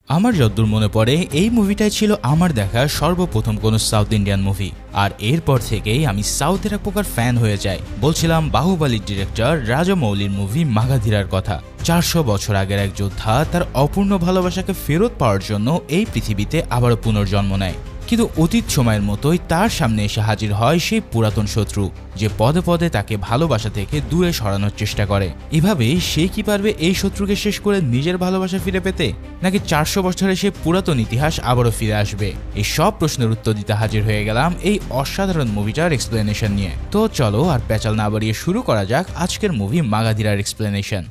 আমার যতদূর মনে পড়ে এই মুভিটাই ছিল আমার দেখা সর্বপ্রথম কোনো সাউথ ইন্ডিয়ান মুভি। আর এরপর থেকেই আমি সাউথের এক প্রকার ফ্যান হয়ে যাই। বলছিলাম বাহুবলীর ডিরেক্টর রাজামৌলির মুভি মাগাধীরার কথা। 400 বছর আগের এক যোদ্ধা তার অপূর্ণ ভালোবাসাকে ফেরত পাওয়ার জন্য এই পৃথিবীতে আবারও পুনর্জন্ম নেয়। কিন্তু অতীত সময়ের মতোই তার সামনে এসে হাজির হয় সেই পুরাতন শত্রু, যে পদে পদে তাকে ভালোবাসা থেকে দূরে সরানোর চেষ্টা করে। এভাবে সে কি পারবে এই শত্রুকে শেষ করে নিজের ভালোবাসা ফিরে পেতে, নাকি 400 বছরের সে পুরাতন ইতিহাস আবারও ফিরে আসবে? এই সব প্রশ্নের উত্তর দিতে হাজির হয়ে গেলাম এই অসাধারণ মুভিটার এক্সপ্লেনেশন নিয়ে। তো চলো আর প্যাচাল না বাড়িয়ে শুরু করা যাক আজকের মুভি মাগাধীরার এক্সপ্লেনেশন।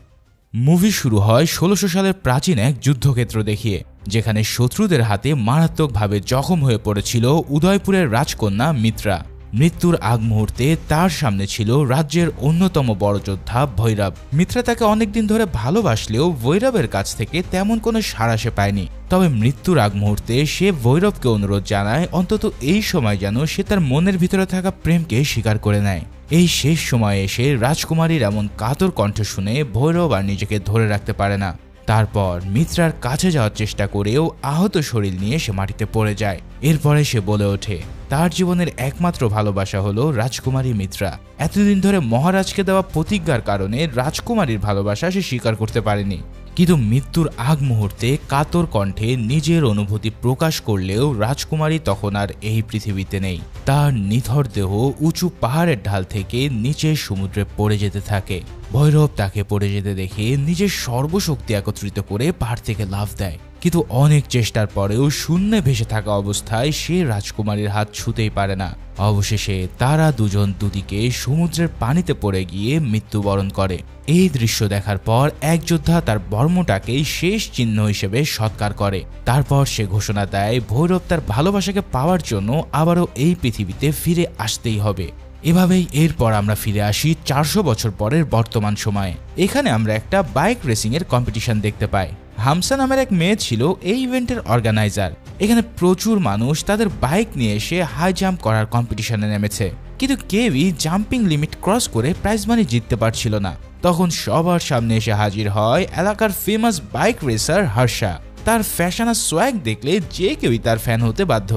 মুভি শুরু হয় 1600 সালের প্রাচীন এক যুদ্ধক্ষেত্র দেখিয়ে, যেখানে শত্রুদের হাতে মারাত্মকভাবে জখম হয়ে পড়েছিল উদয়পুরের রাজকন্যা মিত্রা। মৃত্যুর আগ মুহূর্তে তার সামনে ছিল রাজ্যের অন্যতম বড় যোদ্ধা ভৈরব। মিত্রা তাকে অনেকদিন ধরে ভালোবাসলেও ভৈরবের কাছ থেকে তেমন কোনো সাড়া সে পায়নি। তবে মৃত্যুর আগ মুহূর্তে সে ভৈরবকে অনুরোধ জানায় অন্তত এই সময় যেন সে তার মনের ভিতরে থাকা প্রেমকে স্বীকার করে নেয়। এই শেষ সময়ে এসে রাজকুমারীর এমন কাতর কণ্ঠ শুনে ভৈরব আর নিজেকে ধরে রাখতে পারে না। তারপর মিত্রার কাছে যাওয়ার চেষ্টা করেও আহত শরীর নিয়ে সে মাটিতে পড়ে যায়। এরপরে সে বলে ওঠে তার জীবনের একমাত্র ভালোবাসা হলো রাজকুমারী মিত্রা। এতদিন ধরে মহারাজকে দেওয়া প্রতিজ্ঞার কারণে রাজকুমারীর ভালোবাসা সে স্বীকার করতে পারেনি। কিন্তু মৃত্যুর আগ মুহূর্তে কাতর কণ্ঠে নিজের অনুভূতি প্রকাশ করলেও রাজকুমারী তখন আর এই পৃথিবীতে নেই। তার নিথর দেহ উঁচু পাহাড়ের ঢাল থেকে নিচে সমুদ্রে পড়ে যেতে থাকে। ভৈরব তাকে পড়ে যেতে দেখে নিজের সর্বশক্তি একত্রিত করে পাহাড় থেকে লাফ দেয়। কিন্তু অনেক চেষ্টার পরেও শূন্যে ভেসে থাকা অবস্থায় সে রাজকুমারীর হাত ছুঁতেই পারে না। অবশেষে তারা দুজন দুদিকে সমুদ্রের পানিতে পড়ে গিয়ে মৃত্যুবরণ করে। এই দৃশ্য দেখার পর এক যোদ্ধা তার বর্মটাকেই শেষ চিহ্ন হিসেবে সৎকার করে। তারপর সে ঘোষণা দেয় ভৈরব তার ভালোবাসাকে পাওয়ার জন্য আবারও এই পৃথিবীতে ফিরে আসতেই হবে। এভাবেই এরপর আমরা ফিরে আসি 400 বছর পরের বর্তমান সময়ে। এখানে আমরা একটা বাইক রেসিং এর কম্পিটিশন দেখতে পাই। হামসা নামের এক মেয়ে ছিল এই ইভেন্টের অর্গানাইজার। এখানে প্রচুর মানুষ তাদের বাইক নিয়ে এসে হাই জাম্প করার কম্পিটিশনে নেমেছে, কিন্তু কেউই জাম্পিং লিমিট ক্রস করে প্রাইজ মানি জিততে পারছিল না। তখন সবার সামনে এসে হাজির হয় এলাকার ফেমাস বাইক রেসার হর্ষা। তার ফ্যাশন আর সোয়াগ দেখলে যে কেউই তার ফ্যান হতে বাধ্য।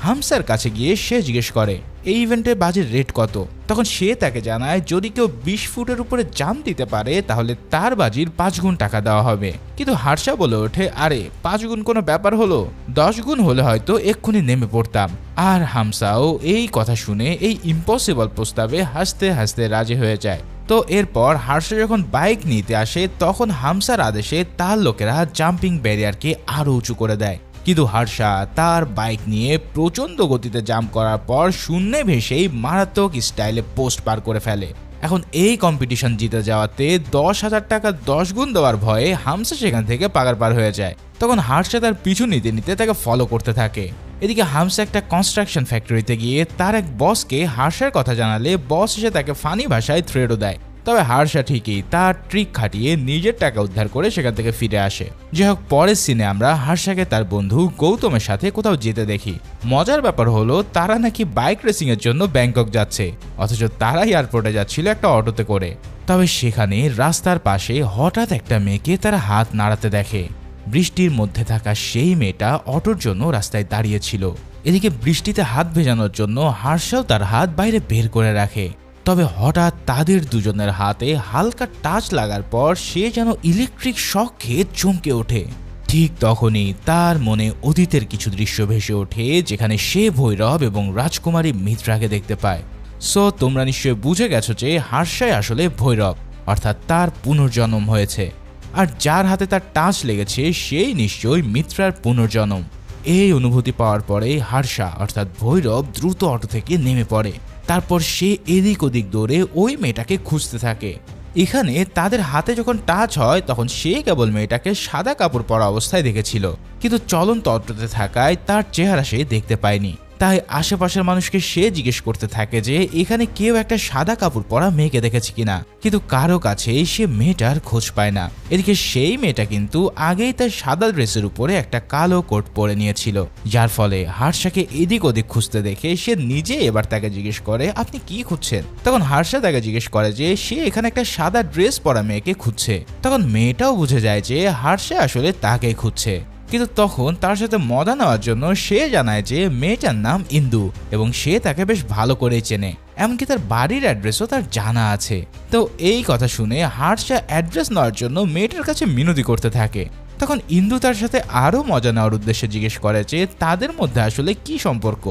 হামসার কাছে গিয়ে সে জিজ্ঞেস করে এই ইভেন্টের বাজির রেট কত। তখন সে তাকে জানায় যদি কেউ 20 ফুটের উপরে জাম্প দিতে পারে তাহলে তার বাজির 5 গুণ টাকা দেওয়া হবে। কিন্তু হার্ষা বলে ওঠে আরে 5 গুণ কোনো ব্যাপার হলো, 10 গুণ হলে হয়তো এক্ষুনি নেমে পড়তাম। আর হামসাও এই কথা শুনে এই ইম্পসিবল প্রস্তাবে হাসতে হাসতে রাজি হয়ে যায়। তো এরপর হার্ষা যখন বাইক নিতে আসে তখন হামসার আদেশে তার লোকেরা জাম্পিং ব্যারিয়ারকে আরো উঁচু করে দেয়। কিন্তু হার্ষা তার বাইক নিয়ে প্রচন্ড গতিতে জাম্প করার পর শূন্যে ভেসেই মারাত্মক স্টাইলে পোস্ট পার করে ফেলে। এখন এই কম্পিটিশন জিতে যাওয়াতে 10,000 টাকা 10 গুণ দেওয়ার ভয়ে হামসা সেখান থেকে পাগার পার হয়ে যায়। তখন হার্ষা তার পিছু নিতে নিতে তাকে ফলো করতে থাকে। এদিকে হামসা একটা কনস্ট্রাকশন ফ্যাক্টরিতে গিয়ে তার এক বসকে হার্ষার কথা জানালে বস এসে তাকে ফানি ভাষায় থ্রেডও দেয়। তবে হার্ষা ঠিকই তার ট্রিক খাটিয়ে নিজের টাকা উদ্ধার করে সেখান থেকে ফিরে আসে। যাই হোক, পরের সিনে আমরা হার্ষাকে তার বন্ধু গৌতমের সাথে কোথাও যেতে দেখি। মজার ব্যাপার হলো তারা নাকি বাইক রেসিং এর জন্য ব্যাংকক যাচ্ছে, অথচ তারা এয়ারপোর্টে যাচ্ছিল একটা অটোতে করে। তবে সেখানে রাস্তার পাশে হঠাৎ একটা মেয়েকে তারা হাত নাড়াতে দেখে। বৃষ্টির মধ্যে থাকা সেই মেয়েটা অটোর জন্য রাস্তায় দাঁড়িয়েছিল। এদিকে বৃষ্টিতে হাত ভেজানোর জন্য হার্ষাও তার হাত বাইরে বের করে রাখে। তবে হঠাৎ তাদের দুজনের হাতে হালকা টাচ লাগার পর সে যেন ইলেকট্রিক শক খেয়ে চমকে ওঠে। ঠিক তখনই তার মনে অতীতের কিছু দৃশ্য ভেসে ওঠে, যেখানে সে ভৈরব এবং রাজকুমারী মিত্রাকে দেখতে পায়। সো তোমরা নিশ্চয়ই বুঝে গেছো যে হার্ষাই আসলে ভৈরব, অর্থাৎ তার পুনর্জন্ম হয়েছে। আর যার হাতে তার টাচ লেগেছে সেই নিশ্চয়ই মিত্রার পুনর্জন্ম। এই অনুভূতি পাওয়ার পরে হার্ষা অর্থাৎ ভৈরব দ্রুত অটো থেকে নেমে পড়ে। তারপর সে এদিক ওদিক দৌড়ে ওই মেয়েটাকে খুঁজতে থাকে। এখানে তাদের হাতে যখন টাচ হয় তখন সে কেবল মেয়েটাকে সাদা কাপড় পরা অবস্থায় দেখেছিল, কিন্তু চলন্ত অটোতে থাকায় তার চেহারা সে দেখতে পায়নি। তাই আশেপাশের মানুষকে সে জিজ্ঞেস করতে থাকে যে এখানে কেউ একটা সাদা কাপড় পরা মেয়েকে দেখেছে কিনা, কিন্তু কারো কাছে সে মেয়েটার খোঁজ পায় না। এদিকে সেই মেয়েটা কিন্তু আগেই তার সাদা ড্রেসের উপরে একটা কালো কোট পরে নিয়েছিল, যার ফলে হার্ষাকে এদিক ওদিক খুঁজতে দেখে সে নিজে এবার তাকে জিজ্ঞেস করে আপনি কি খুঁজছেন। তখন হার্ষা তাকে জিজ্ঞেস করে যে সে এখানে একটা সাদা ড্রেস পরা মেয়েকে খুঁজছে। তখন মেয়েটাও বুঝে যায় যে হার্ষা আসলে তাকে খুঁজছে। কিন্তু তখন তার সাথে মজা নেওয়ার জন্য সে জানায় যে মেয়েটার নাম ইন্দু এবং সে তাকে বেশ ভালো করেই চেনে, এমনকি তার বাড়ির অ্যাড্রেসও তার জানা আছে। তো এই কথা শুনে হর্ষা অ্যাড্রেস নেওয়ার জন্য মেয়েটার কাছে মিনতি করতে থাকে। তখন ইন্দু তার সাথে আরও মজা নেওয়ার উদ্দেশ্যে জিজ্ঞেস করে যে তাদের মধ্যে আসলে কি সম্পর্ক।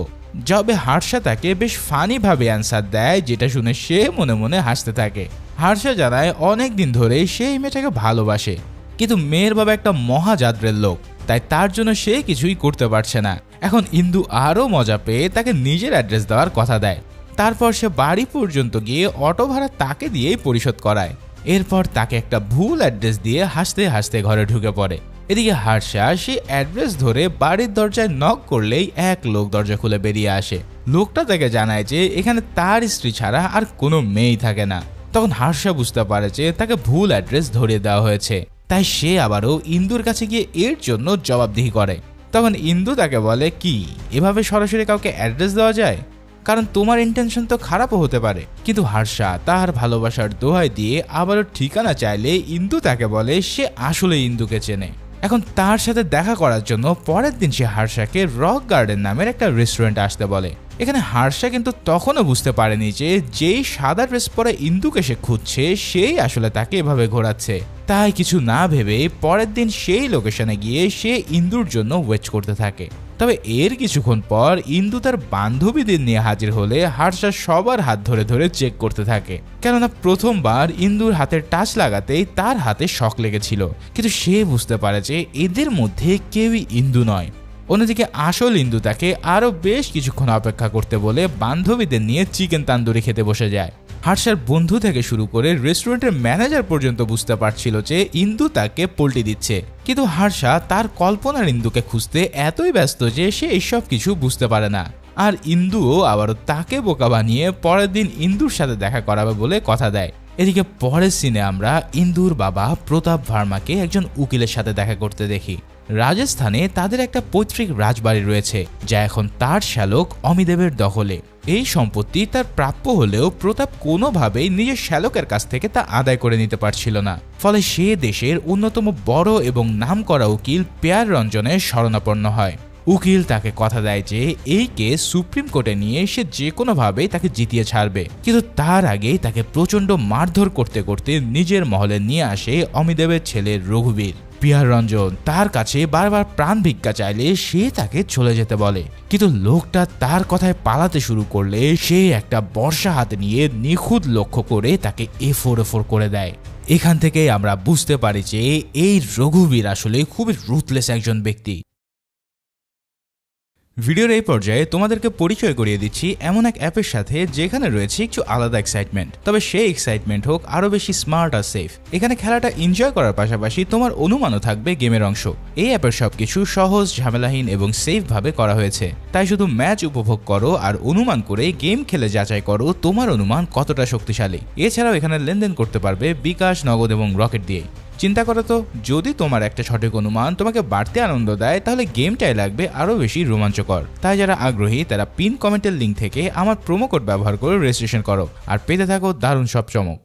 যবে হর্ষা তাকে বেশ ফানি ভাবে অ্যান্সার দেয়, যেটা শুনে সে মনে মনে হাসতে থাকে। হর্ষা জানায় অনেক দিন ধরে সে এই মেয়েটাকে ভালোবাসে, কিন্তু মেয়ের বাবা একটা মহাজাদ্রের লোক, তাই তার জন্য সে কিছুই করতে পারছে না। এখন ইন্দু আরও মজা পেয়ে তাকে নিজের অ্যাড্রেস দেওয়ার কথা দেয়। তারপর সে বাড়ি পর্যন্ত গিয়ে অটো ভাড়া তাকে দিয়েই পরিশোধ করায়। এরপর তাকে একটা ভুল অ্যাড্রেস দিয়ে হাসতে হাসতে ঘরে ঢুকে পড়ে। এদিকে হর্ষা সে অ্যাড্রেস ধরে বাড়ির দরজায় নক করলেই এক লোক দরজা খুলে বেরিয়ে আসে। লোকটা তাকে জানায় যে এখানে তার স্ত্রী ছাড়া আর কোনো মেয়েই থাকে না। তখন হর্ষা বুঝতে পারে যে তাকে ভুল অ্যাড্রেস ধরিয়ে দেওয়া হয়েছে, তাই সে আবারও ইন্দুর কাছে গিয়ে এর জন্য জবাবদিহি করে। তখন ইন্দু তাকে বলে, কি এভাবে সরাসরি কাউকে অ্যাড্রেস দেওয়া যায়? কারণ তোমার ইন্টেনশন তো খারাপও হতে পারে। কিন্তু হর্ষা তার ভালোবাসার দোহাই দিয়ে আবারও ঠিকানা চাইলে ইন্দু তাকে বলে সে আসলে ইন্দুকে চেনে। এখন তার সাথে দেখা করার জন্য পরের দিন সে হর্ষাকে রক গার্ডেন নামের একটা রেস্টুরেন্টে আসতে বলে। এখানে হর্ষা কিন্তু তখনও বুঝতে পারেনি যে যেই সাদা ড্রেস পরে ইন্দুকে সে খুঁজছে সেই আসলে তাকে এভাবে ঘোরাচ্ছে। তাই কিছু না ভেবে পরের দিন সেই লোকেশনে গিয়ে সে ইন্দুর জন্য ওয়েট করতে থাকে। তবে এর কিছুক্ষণ পর ইন্দু তার বান্ধবীদের নিয়ে হাজির হলে হর্ষা সবার হাত ধরে ধরে চেক করতে থাকে, কেননা প্রথমবার ইন্দুর হাতের টাচ লাগাতেই তার হাতে শক লেগেছিল। কিন্তু সে বুঝতে পারে যে এদের মধ্যে কেউই ইন্দু নয়। অন্যদিকে আসল ইন্দু তাকে আরও বেশ কিছুক্ষণ অপেক্ষা করতে বলে বান্ধবীদের নিয়ে চিকেন তান্দুরি খেতে বসে যায়। হর্ষার বন্ধু থেকে শুরু করে রেস্টুরেন্টের ম্যানেজার পর্যন্ত বুঝতে পারছিল যে ইন্দু তাকে পল্টি দিচ্ছে, কিন্তু হর্ষা তার কল্পনার ইন্দুকে খুঁজতে এতই ব্যস্ত যে সে এইসব কিছু বুঝতে পারে না। আর ইন্দুও আবারও তাকে বোকা বানিয়ে পরের দিন ইন্দুর সাথে দেখা করাবে বলে কথা দেয়। এদিকে পরের সিনে আমরা ইন্দুর বাবা প্রতাপ ভার্মাকে একজন উকিলের সাথে দেখা করতে দেখি। রাজস্থানে তাদের একটা পৈতৃক রাজবাড়ি রয়েছে, যা এখন তার শ্যালক অমিদেবের দখলে। এই সম্পত্তি তার প্রাপ্য হলেও প্রতাপ কোনোভাবেই নিজের শ্যালকের কাছ থেকে তা আদায় করে নিতে পারছিল না। ফলে সে দেশের অন্যতম বড় এবং নামকরা উকিল পেয়ার রঞ্জনের শরণাপন্ন হয়। উকিল তাকে কথা দেয় যে এই কেস সুপ্রিম কোর্টে নিয়ে সে যে কোনোভাবেই তাকে জিতিয়ে ছাড়বে, কিন্তু তার আগেই তাকে প্রচণ্ড মারধর করতে করতে নিজের মহলে নিয়ে আসে অমিদেবের ছেলে রঘুবীর। পিয়ার রঞ্জন তার কাছে বারবার প্রাণ ভিক্ষা চাইলে সে তাকে চলে যেতে বলে, কিন্তু লোকটা তার কথায় পালাতে শুরু করলে সে একটা বর্ষা হাতে নিয়ে নিখুঁত লক্ষ্য করে তাকে এফোর করে দেয়। এখান থেকে আমরা বুঝতে পারি যে এই রঘুবীর আসলে খুবই রুথলেস একজন ব্যক্তি। ভিডিওর এই পর্যায়ে তোমাদেরকে পরিচয় করিয়ে দিচ্ছি এমন এক অ্যাপের সাথে যেখানে রয়েছে একটু আলাদা এক্সাইটমেন্ট, তবে সেই এক্সাইটমেন্ট হোক আরো বেশি স্মার্ট আর সেফ। এখানে খেলাটা এনজয় করার পাশাপাশি তোমার অনুমানও থাকবে গেমের অংশ। এই অ্যাপের সবকিছু সহজ, ঝামেলাহীন এবং সেফ ভাবে করা হয়েছে, তাই শুধু ম্যাচ উপভোগ করো আর অনুমান করে গেম খেলে যাচাই করো তোমার অনুমান কতটা শক্তিশালী। এছাড়াও এখানে লেনদেন করতে পারবে বিকাশ, নগদ এবং রকেট দিয়ে। চিন্তা করো তো, যদি তোমার একটা সঠিক অনুমান তোমাকে বাড়তি আনন্দ দেয় তাহলে গেমটাই লাগবে আরও বেশি রোমাঞ্চকর। তাই যারা আগ্রহী তারা পিন কমেন্টের লিঙ্ক থেকে আমার প্রোমো কোড ব্যবহার করে রেজিস্ট্রেশন করো আর পেতে থাকো দারুণ সব চমক।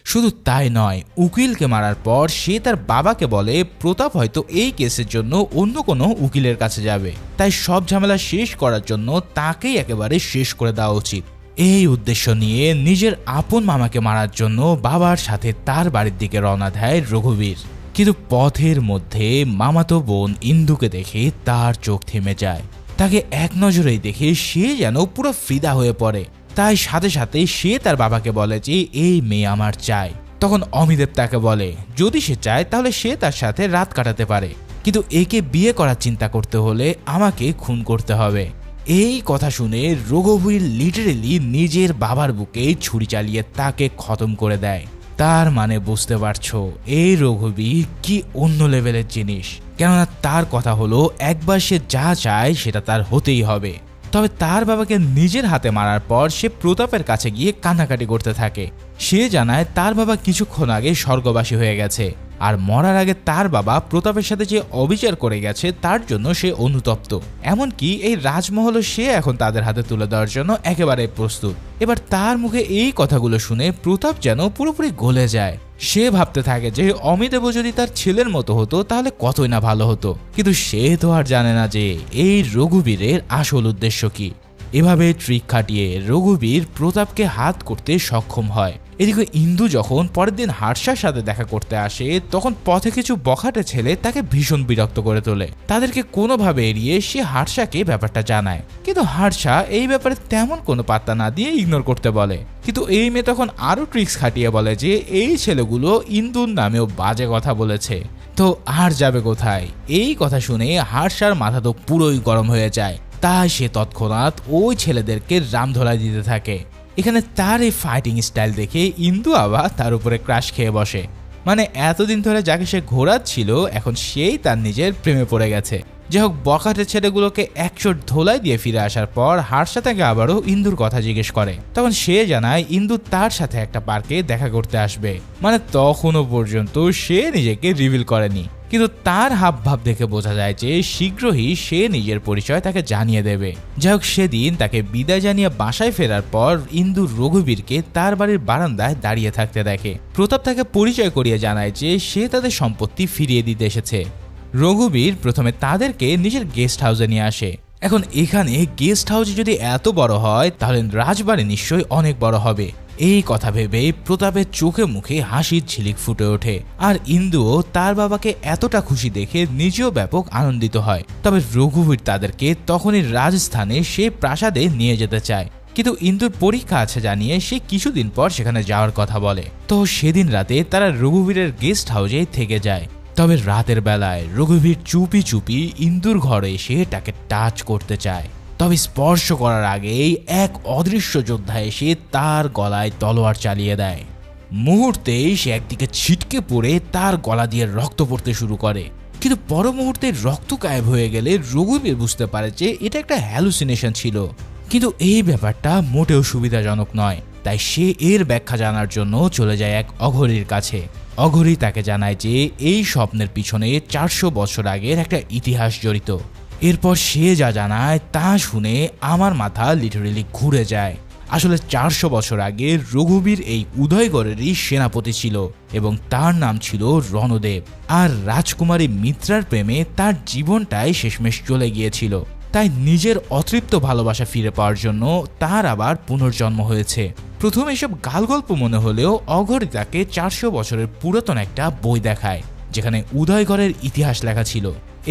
শুধু তাই নয়, উকিলকে মারার পর সে তার বাবাকে বলে প্রতাপ হয়তো এই কেসের জন্য অন্য কোনো উকিলের কাছে যাবে, তাই সব ঝামেলা শেষ করার জন্য তাকেই একেবারে শেষ করে দেওয়া উচিত। এই উদ্দেশ্য নিয়ে নিজের আপন মামাকে মারার জন্য বাবার সাথে তার বাড়ির দিকে রওনা দেয় রঘুবীর। কিন্তু পথের মধ্যে মামাতো বোন ইন্দুকে দেখে তার চোখ থেমে যায়। তাকে এক নজরেই দেখে সে যেন পুরো ফিদা হয়ে পড়ে। তাই সাথে সাথে সে তার বাবাকে বলে যে এই মেয়ে আমার চাই। তখন অমিদেব তাকে বলে যদি সে চায় তাহলে সে তার সাথে রাত কাটাতে পারে, কিন্তু একে বিয়ে করার চিন্তা করতে হলে আমাকে খুন করতে হবে। এই কথা শুনে রঘুবীর লিটারেলি নিজের বাবার বুকে ছুরি চালিয়ে তাকে খতম করে দেয়। তার মানে বুঝতে পারছো এই রঘুবীর কি অন্য লেভেলের জিনিস, কেননা তার কথা হলো একবার সে যা চায় সেটা তার হতেই হবে। তবে তার বাবাকে নিজের হাতে মারার পর সে প্রতাপের কাছে গিয়ে কান্নাকাটি করতে থাকে। সে জানায় তার বাবা কিছুক্ষণ আগে স্বর্গবাসী হয়ে গেছে, আর মরার আগে তার বাবা প্রতাপের সাথে যে অবিচার করে গেছে তার জন্য সে অনুতপ্ত। এমনকি এই রাজমহলও সে এখন তাদের হাতে তুলে দেওয়ার জন্য একেবারে প্রস্তুত। এবার তার মুখে এই কথাগুলো শুনে প্রতাপ যেন পুরোপুরি গলে যায়। সে ভাবতে থাকে যে অমিতাভ যদি তার ছেলের মতো হতো তাহলে কতই না ভালো হতো, কিন্তু সে তো আর জানে না যে এই রঘুবীরের আসল উদ্দেশ্য কি। এভাবে ট্রিক খাটিয়ে রঘুবীর প্রতাপকে হাত করতে সক্ষম হয়। এদিকে ইন্দু যখন পরের দিন হার্ষার সাথে দেখা করতে আসে তখন পথে কিছু বখাটে ছেলে তাকে ভীষণ বিরক্ত করে তোলে। তাদেরকে কোনোভাবে এড়িয়ে সে হার্ষাকে ব্যাপারটা জানায়, কিন্তু হার্ষা এই ব্যাপারে তেমন কোনো পাত্তা না দিয়ে ইগনোর করতে বলে। কিন্তু এই মেয়ে তখন আরো ট্রিক্স খাটিয়ে বলে যে এই ছেলেগুলো ইন্দুর নামেও বাজে কথা বলেছে, তো আর যাবে কোথায়। এই কথা শুনে হার্ষার মাথা তো পুরোই গরম হয়ে যায়, তাই সে তৎক্ষণাৎ ওই ছেলেদেরকে রামধোলাই দিতে থাকে। এখানে তার এই ফাইটিং স্টাইল দেখে ইন্দু আবার তার উপরে ক্রাশ খেয়ে বসে। মানে এতদিন ধরে যাকে সে ঘোরাচ্ছিল এখন সেই তার নিজের প্রেমে পড়ে গেছে। যাই হোক, বখাটের ছেলেগুলোকে 100 ধোলাই দিয়ে ফিরে আসার পর হার্ষা তাকে আবারও ইন্দুর কথা জিজ্ঞেস করে। তখন সে জানায় ইন্দু তার সাথে একটা পার্কে দেখা করতে আসবে। মানে তখনও পর্যন্ত সে নিজেকে রিভিল করেনি, কিন্তু তার হাব ভাব দেখে বোঝা যায় যে শীঘ্রই সে নিজের পরিচয় তাকে জানিয়ে দেবে। যাই হোক, সেদিন তাকে বিদায় জানিয়ে বাসায় ফেরার পর ইন্দু রঘুবীরকে তার বাড়ির বারান্দায় দাঁড়িয়ে থাকতে দেখে। প্রতাপ তাকে পরিচয় করিয়ে জানায় যে সে তাদের সম্পত্তি ফিরিয়ে দিতে এসেছে। রঘুবীর প্রথমে তাদেরকে নিজের গেস্ট হাউসে নিয়ে আসে। এখন এখানে গেস্ট হাউস যদি এত বড় হয় তাহলে রাজবাড়ি নিশ্চয়ই অনেক বড় হবে। এই কথা ভেবে প্রতাপের চোখে মুখে হাসির ঝিলিক ফুটে ওঠে, আর ইন্দুও তার বাবাকে এতটা খুশি দেখে নিজেও ব্যাপক আনন্দিত হয়। তবে রঘুবীর তাদেরকে তখনই রাজস্থানে সে প্রাসাদে নিয়ে যেতে চায়, কিন্তু ইন্দুর পরীক্ষা আছে জানিয়ে সে কিছুদিন পর সেখানে যাওয়ার কথা বলে। তো সেদিন রাতে তারা রঘুবীরের গেস্ট হাউসে থেকে যায়। তবে রাতের বেলায় রঘুবীর চুপি চুপি ইন্দুর ঘরে এসে তাকে টাচ করতে চায়। তবে স্পর্শ করার আগেই এক অদৃশ্য যোদ্ধা এসে তার গলায় তলোয়ার চালিয়ে দেয়। মুহূর্তেই সে একদিকে ছিটকে পড়ে তার গলা দিয়ে রক্ত পড়তে শুরু করে, কিন্তু পর মুহূর্তে রক্ত গায়েব হয়ে গেলে রঘুবীর বুঝতে পারে যে এটা একটা হ্যালুসিনেশন ছিল। কিন্তু এই ব্যাপারটা মোটেও সুবিধাজনক নয়, তাই সে এর ব্যাখ্যা জানার জন্য চলে যায় এক অঘরীর কাছে। অঘরী তাকে জানায় যে এই স্বপ্নের পিছনে 400 বছর আগের একটা ইতিহাস জড়িত। এরপর সে যা জানায় তা শুনে আমার মাথা লিটারেলি ঘুরে যায়। আসলে 400 বছর আগে রঘুবীর এই উদয়গড়েরই সেনাপতি ছিল এবং তার নাম ছিল রণদেব। আর রাজকুমারী মিত্রার প্রেমে তার জীবনটাই শেষমেশ চলে গিয়েছিল, তাই নিজের অতৃপ্ত ভালোবাসা ফিরে পাওয়ার জন্য তার আবার পুনর্জন্ম হয়েছে। প্রথমে এসব গালগল্প মনে হলেও অঘরী তাকে 400 বছরের পুরাতন একটা বই দেখায়, যেখানে উদয়গড়ের ইতিহাস লেখা ছিল।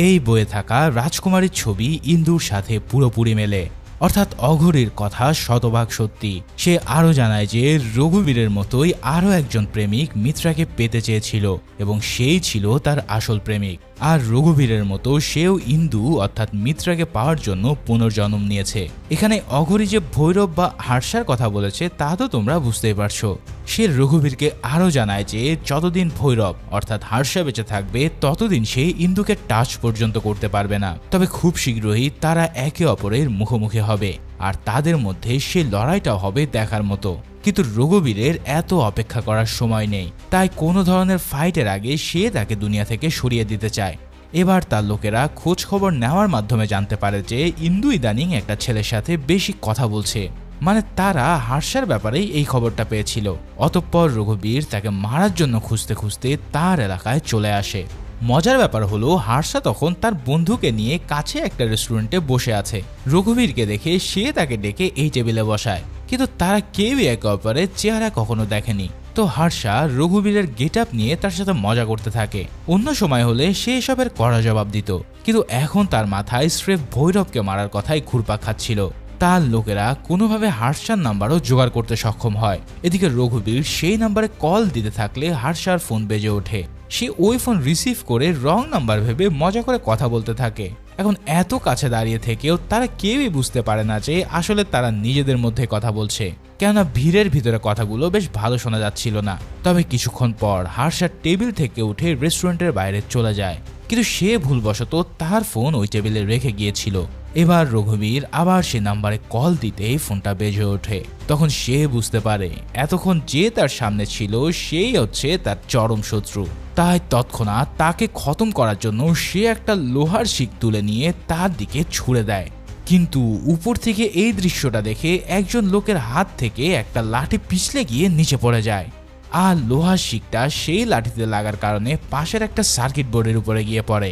এই বইয়ে থাকা রাজকুমারীর ছবি ইন্দুর সাথে পুরোপুরি মেলে, অর্থাৎ অঘরীর কথা শতভাগ সত্যি। সে আরও জানায় যে রঘুবীরের মতোই আরও একজন প্রেমিক মিত্রাকে পেতে চেয়েছিল এবং সেই ছিল তার আসল প্রেমিক। আর রঘুবীরের মতো সেও ইন্দু অর্থাৎ মিত্রাকে পাওয়ার জন্য পুনর্জন্ম নিয়েছে। এখানে অঘরী যে ভৈরব বা হার্ষার কথা বলেছে তা তো তোমরা বুঝতেই পারছো। সে রঘুবীরকে আরও জানায় যে যতদিন ভৈরব অর্থাৎ হার্ষা বেঁচে থাকবে ততদিন সে ইন্দুকে টাচ পর্যন্ত করতে পারবে না। তবে খুব শীঘ্রই তারা একে অপরের মুখোমুখি হবে, আর তাদের মধ্যে সে লড়াইটাও হবে দেখার মতো। কিন্তু রঘুবীরের এত অপেক্ষা করার সময় নেই, তাই কোনো ধরনের ফাইটের আগে সে তাকে দুনিয়া থেকে সরিয়ে দিতে চায়। এবার তার লোকেরা খোঁজ খবর নেওয়ার মাধ্যমে জানতে পারে যে ইন্দু ইদানিং একটা ছেলের সাথে বেশি কথা বলছে। মানে তারা হার্ষার ব্যাপারেই এই খবরটা পেয়েছিল। অতঃপর রঘুবীর তাকে মারার জন্য খুঁজতে খুঁজতে তার এলাকায় চলে আসে। মজার ব্যাপার হলো হার্ষা তখন তার বন্ধুকে নিয়ে কাছে একটা রেস্টুরেন্টে বসে আছে। রঘুবীরকে দেখে সে তাকে ডেকে এই টেবিলে বসায়, কিন্তু তারা কেউই একে অপরের চেহারা কখনো দেখেনি। তো হার্ষা রঘুবীরের গেট আপ নিয়ে তার সাথে মজা করতে থাকে। অন্য সময় হলে সে এসবের কড়া জবাব দিত, কিন্তু এখন তার মাথায় স্রেফ ভৈরবকে মারার কথাই ঘুরপাক খাচ্ছিল। তার লোকেরা কোনোভাবে হার্ষার নাম্বারও জোগাড় করতে সক্ষম হয়। এদিকে রঘুবীর সেই নাম্বারে কল দিতে থাকলে হার্ষার ফোন বেজে ওঠে। সে ওই ফোন রিসিভ করে রং নাম্বার ভেবে মজা করে কথা বলতে থাকে। এখন এত কাছে দাঁড়িয়ে থেকেও তারা কেউই বুঝতে পারে না যে আসলে তারা নিজেদের মধ্যে কথা বলছে, কেননা ভিড়ের ভিতরে কথাগুলো বেশ ভালো শোনা যাচ্ছিল না। তবে কিছুক্ষণ পর হার্ষা টেবিল থেকে উঠে রেস্টুরেন্টের বাইরে চলে যায়, কিন্তু সে ভুলবশত তার ফোন ওই টেবিলে রেখে গিয়েছিল। এবার রঘুবীর আবার সে নাম্বারে কল দিতেই ফোনটা বেজে ওঠে। তখন সে বুঝতে পারে এতক্ষণ যে তার সামনে ছিল সেই হচ্ছে তার চরম শত্রু। তাই তৎক্ষণাৎ তাকে খতম করার জন্য সে একটা লোহার শিক তুলে নিয়ে তার দিকে ছুঁড়ে দেয়। কিন্তু উপর থেকে এই দৃশ্যটা দেখে একজন লোকের হাত থেকে একটা লাঠি পিছলে গিয়ে নিচে পড়ে যায়। আর লোহার শিকটা সেই লাঠিতে লাগার কারণে পাশের একটা সার্কিট বোর্ডের উপরে গিয়ে পড়ে।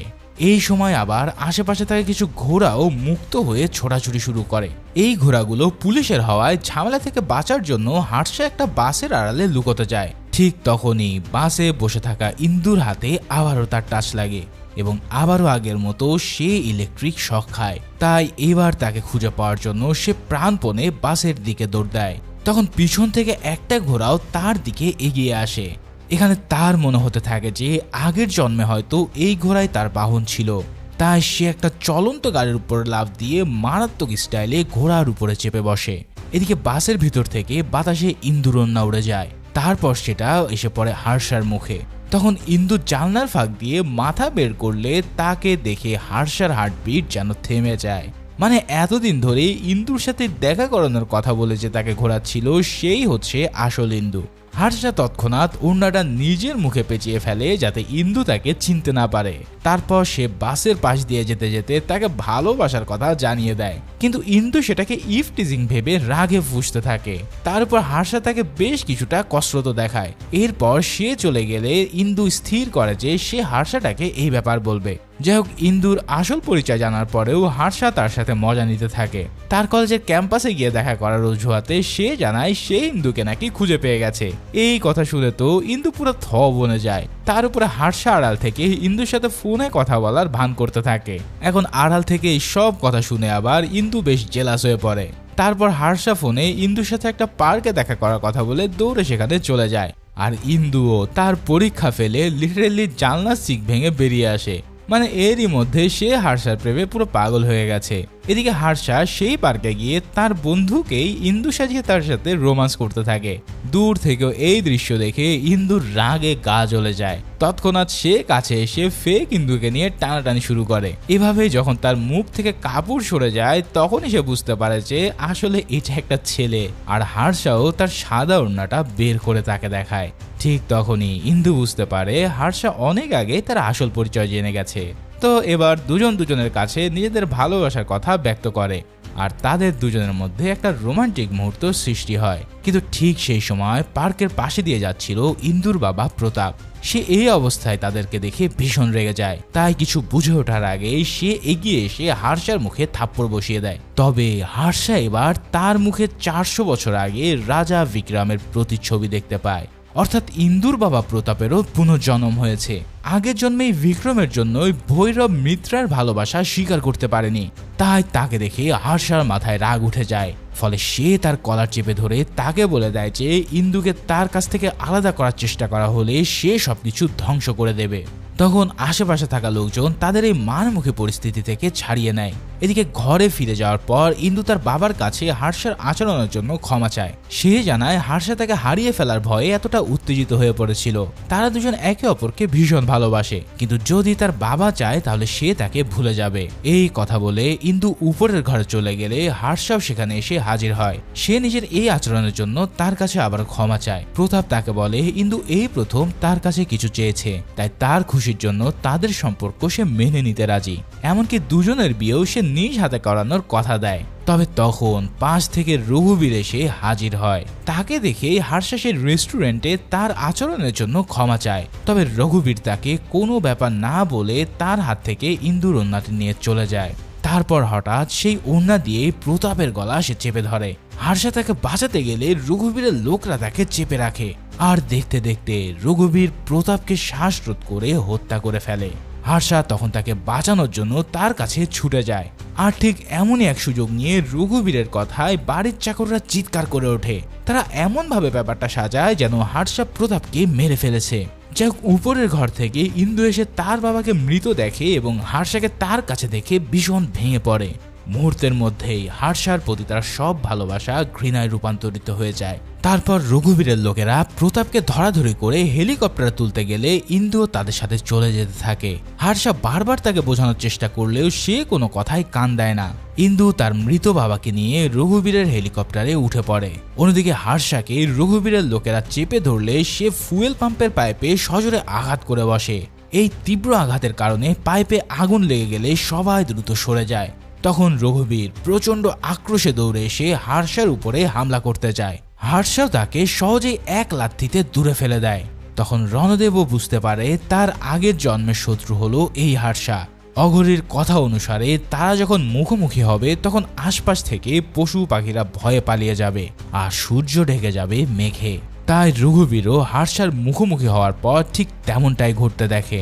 এই সময় আবার আশেপাশে থাকা কিছু ঘোড়াও মুক্ত হয়ে ছোটাছুটি শুরু করে। এই ঘোড়াগুলো পুলিশের হওয়ায় ঝামেলা থেকে বাঁচার জন্য হার্ষা একটা বাসের আড়ালে লুকোতে যায়। ঠিক তখনই বাসে বসে থাকা ইন্দুর হাতে আবারও তার টাচ লাগে এবং আবারও আগের মতো সে ইলেকট্রিক শক খায়। তাই এবার তাকে খুঁজে পাওয়ার জন্য সে প্রাণপণে বাসের দিকে দৌড় দেয়। তখন পিছন থেকে একটা ঘোড়াও তার দিকে এগিয়ে আসে। এখানে তার মনে হতে থাকে যে আগের জন্মে হয়তো এই ঘোড়াই তার বাহন ছিল। তাই সে একটা চলন্ত গাড়ির উপর লাফ দিয়ে মারাত্মক স্টাইলে ঘোড়ার উপরে চেপে বসে। এদিকে বাসের ভিতর থেকে বাতাসে ইন্দুর ওড়না উড়ে যায়। তারপর সেটা এসে পড়ে হার্ষার মুখে। তখন ইন্দু জানলার ফাঁক দিয়ে মাথা বের করলে তাকে দেখে হার্ষার হার্টবিট যেন থেমে যায়। মানে এতদিন ধরে ইন্দুর সাথে দেখা করানোর কথা বলে যে তাকে ঘোরাচ্ছিল সেই হচ্ছে আসল ইন্দু। হার্ষা তৎক্ষণাৎ ওড়নাটা নিজের মুখে পেঁচিয়ে ফেলে যাতে ইন্দু তাকে চিনতে না পারে। তারপর সে বাসের পাশ দিয়ে যেতে যেতে তাকে ভালোবাসার কথা জানিয়ে দেয়, কিন্তু ইন্দু সেটাকে ইফটিজিং ভেবে রাগে ফুঁসতে থাকে। তার উপর হার্ষা তাকে বেশ কিছুটা কসরত দেখায়। এরপর সে চলে গেলে ইন্দু স্থির করে যে সে হার্ষাটাকে এই ব্যাপার বলবে। যাই হোক, ইন্দুর আসল পরিচয় জানার পরেও হার্ষা তার সাথে মজা নিতে থাকে। তার কলেজের ক্যাম্পাসে গিয়ে দেখা করার অজুহাতে সে জানায় সে ইন্দুকে নাকি খুঁজে পেয়ে গেছে। এই কথা শুনে তো ইন্দু পুরো থ বনে যায়। তার উপরে হার্ষা আড়াল থেকে ইন্দুর সাথে ফোনে কথা বলার ভান করতে থাকে। এখন আড়াল থেকে এই সব কথা শুনে আবার ইন্দু বেশ জেলাস হয়ে পড়ে। তারপর হার্ষা ফোনে ইন্দুর সাথে একটা পার্কে দেখা করার কথা বলে দৌড়ে সেখানে চলে যায়। আর ইন্দুও তার পরীক্ষা ফেলে লিটারেলি জানলার সিক ভেঙে বেরিয়ে আসে। মানে এরই মধ্যে সে হার্ষার প্রেমে পুরো পাগল হয়ে গেছে। এদিকে হার্ষা সেই পার্কে গিয়ে তার বন্ধুকেই ইন্দু সাজিয়ে তার সাথে রোমান্স করতে থাকে। দূর থেকেও এই দৃশ্য দেখে ইন্দুর রাগে গা জ্বলে যায়। তৎক্ষণাৎ সে কাছে এসে ফেক ইন্দুকে নিয়ে টানাটানি শুরু করে। এভাবে যখন তার মুখ থেকে কাপড় সরে যায় তখনই সে বুঝতে পারে যে আসলে এটা একটা ছেলে। আর হার্ষাও তার সাদা ওড়নাটা বের করে তাকে দেখায়। ঠিক তখনই ইন্দু বুঝতে পারে হার্ষা অনেক আগে তার আসল পরিচয় জেনে গেছে। তো এবার দুজনের কাছে নিজেদের ভালোবাসার কথা ব্যক্ত করে আর তাদের দুজনের মধ্যে একটা রোমান্টিক মুহূর্ত সৃষ্টি হয়। কিন্তু ঠিক সেই সময় পার্কের পাশে দিয়ে যাচ্ছিল ইন্দুর বাবা প্রতাপ। সে এই অবস্থায় তাদেরকে দেখে ভীষণ রেগে যায়। তাই কিছু বুঝে ওঠার আগে সে এগিয়ে এসে হার্ষার মুখে থাপ্পড় বসিয়ে দেয়। তবে হার্ষা এবার তার মুখে 400 বছর আগে রাজা বিক্রমের প্রতিচ্ছবি দেখতে পায়। অর্থাৎ ইন্দুর বাবা প্রতাপেরও পুনর্জন্ম হয়েছে। আগের জন্মেই বিক্রমের জন্যই ভৈরব মিত্রার ভালোবাসা স্বীকার করতে পারেনি। তাই তাকে দেখে হার্ষার মাথায় রাগ উঠে যায়। ফলে সে তার কলার চেপে ধরে তাকে বলে দেয় যে ইন্দুকে তার কাছ থেকে আলাদা করার চেষ্টা করা হলে সে সবকিছু ধ্বংস করে দেবে। তখন আশেপাশে থাকা লোকজন তাদের এই মারমুখী পরিস্থিতি থেকে ছাড়িয়ে নেয়। এদিকে ঘরে ফিরে যাওয়ার পর ইন্দু তার বাবার কাছে হার্ষার আচরণের জন্য ক্ষমা চায়। সে জানায় হার্ষা তাকে হারিয়ে ফেলার ভয়ে এতটা উত্তেজিত হয়ে পড়েছিল। তারা দুজন একে অপরকে ভীষণ ভালোবাসে, কিন্তু যদি তার বাবা চায় তাহলে সে তাকে ভুলে যাবে। এই কথা বলে ইন্দু উপরের ঘরে চলে গেলে হার্ষাও সেখানে এসে হাজির হয়। সে নিজের এই আচরণের জন্য তার কাছে আবার ক্ষমা চায়। প্রতাপ তাকে বলে ইন্দু এই প্রথম তার কাছে কিছু চেয়েছে, তাই তার খুশির জন্য তাদের সম্পর্ক সে মেনে নিতে রাজি। এমনকি দুজনের বিয়েও সে নিজ হাতে করানোর কথা দেয়। তবে তখন পাশ থেকে রঘুবীর এসে হাজির হয়। তাকে দেখে হার্ষা সেই রেস্টুরেন্টে তার আচরণের জন্য ক্ষমা চায়। তবে রঘুবীর তাকে কোনো ব্যাপার না বলে তার হাত থেকে ইন্দুর ওড়নাটি নিয়ে চলে যায়। তারপর হঠাৎ সেই ওড়না দিয়ে প্রতাপের গলা সে চেপে ধরে। হার্ষা তাকে বাঁচাতে গেলে রঘুবীরের লোকরা তাকে চেপে রাখে। আর দেখতে দেখতে রঘুবীর প্রতাপকে শ্বাসরোধ করে হত্যা করে ফেলে। হার্ষা তখন তাকে বাঁচানোর জন্য তার কাছে ছুটে যায়। আর ঠিক এমনই এক সুযোগ নিয়ে রঘুবীরের কথায় বাড়ির চাকররা চিৎকার করে ওঠে। তারা এমন ভাবে ব্যাপারটা সাজায় যেন হার্ষা প্রতাপকে মেরে ফেলেছে। যাই হোক, উপরের ঘর থেকে ইন্দু এসে তার বাবাকে মৃত দেখে এবং হার্ষাকে তার কাছে দেখে ভীষণ ভেঙে পড়ে। মুহূর্তের মধ্যেই হার্ষার প্রতি তার সব ভালোবাসা ঘৃণায় রূপান্তরিত হয়ে যায়। তারপর রঘুবীরের লোকেরা প্রতাপকে ধরাধরি করে হেলিকপ্টারে তুলতে গেলে ইন্দুও তাদের সাথে চলে যেতে থাকে। হার্ষা বারবার তাকে বোঝানোর চেষ্টা করলেও সে কোনো কথায় কান দেয় না। ইন্দু তার মৃত বাবাকে নিয়ে রঘুবীরের হেলিকপ্টারে উঠে পড়ে। অন্যদিকে হার্ষাকে রঘুবীরের লোকেরা চেপে ধরলে সে ফুয়েল পাম্পের পাইপে সজোরে আঘাত করে বসে। এই তীব্র আঘাতের কারণে পাইপে আগুন লেগে গেলে সবাই দ্রুত সরে যায়। তখন রঘুবীর প্রচন্ড আক্রোশে দৌড়ে এসে হার্ষার উপরে হামলা করতে যায়। হার্ষাও তাকে সহজেই এক লাথিতে দূরে ফেলে দেয়। তখন রণদেবও বুঝতে পারে তার আগের জন্মের শত্রু হলো এই হার্ষা। অঘরীর কথা অনুসারে তারা যখন মুখোমুখি হবে তখন আশপাশ থেকে পশু পাখিরা ভয়ে পালিয়ে যাবে আর সূর্য ঢেকে যাবে মেঘে। তাই রঘুবীরও হার্ষার মুখোমুখি হওয়ার পর ঠিক তেমনটাই ঘটতে দেখে।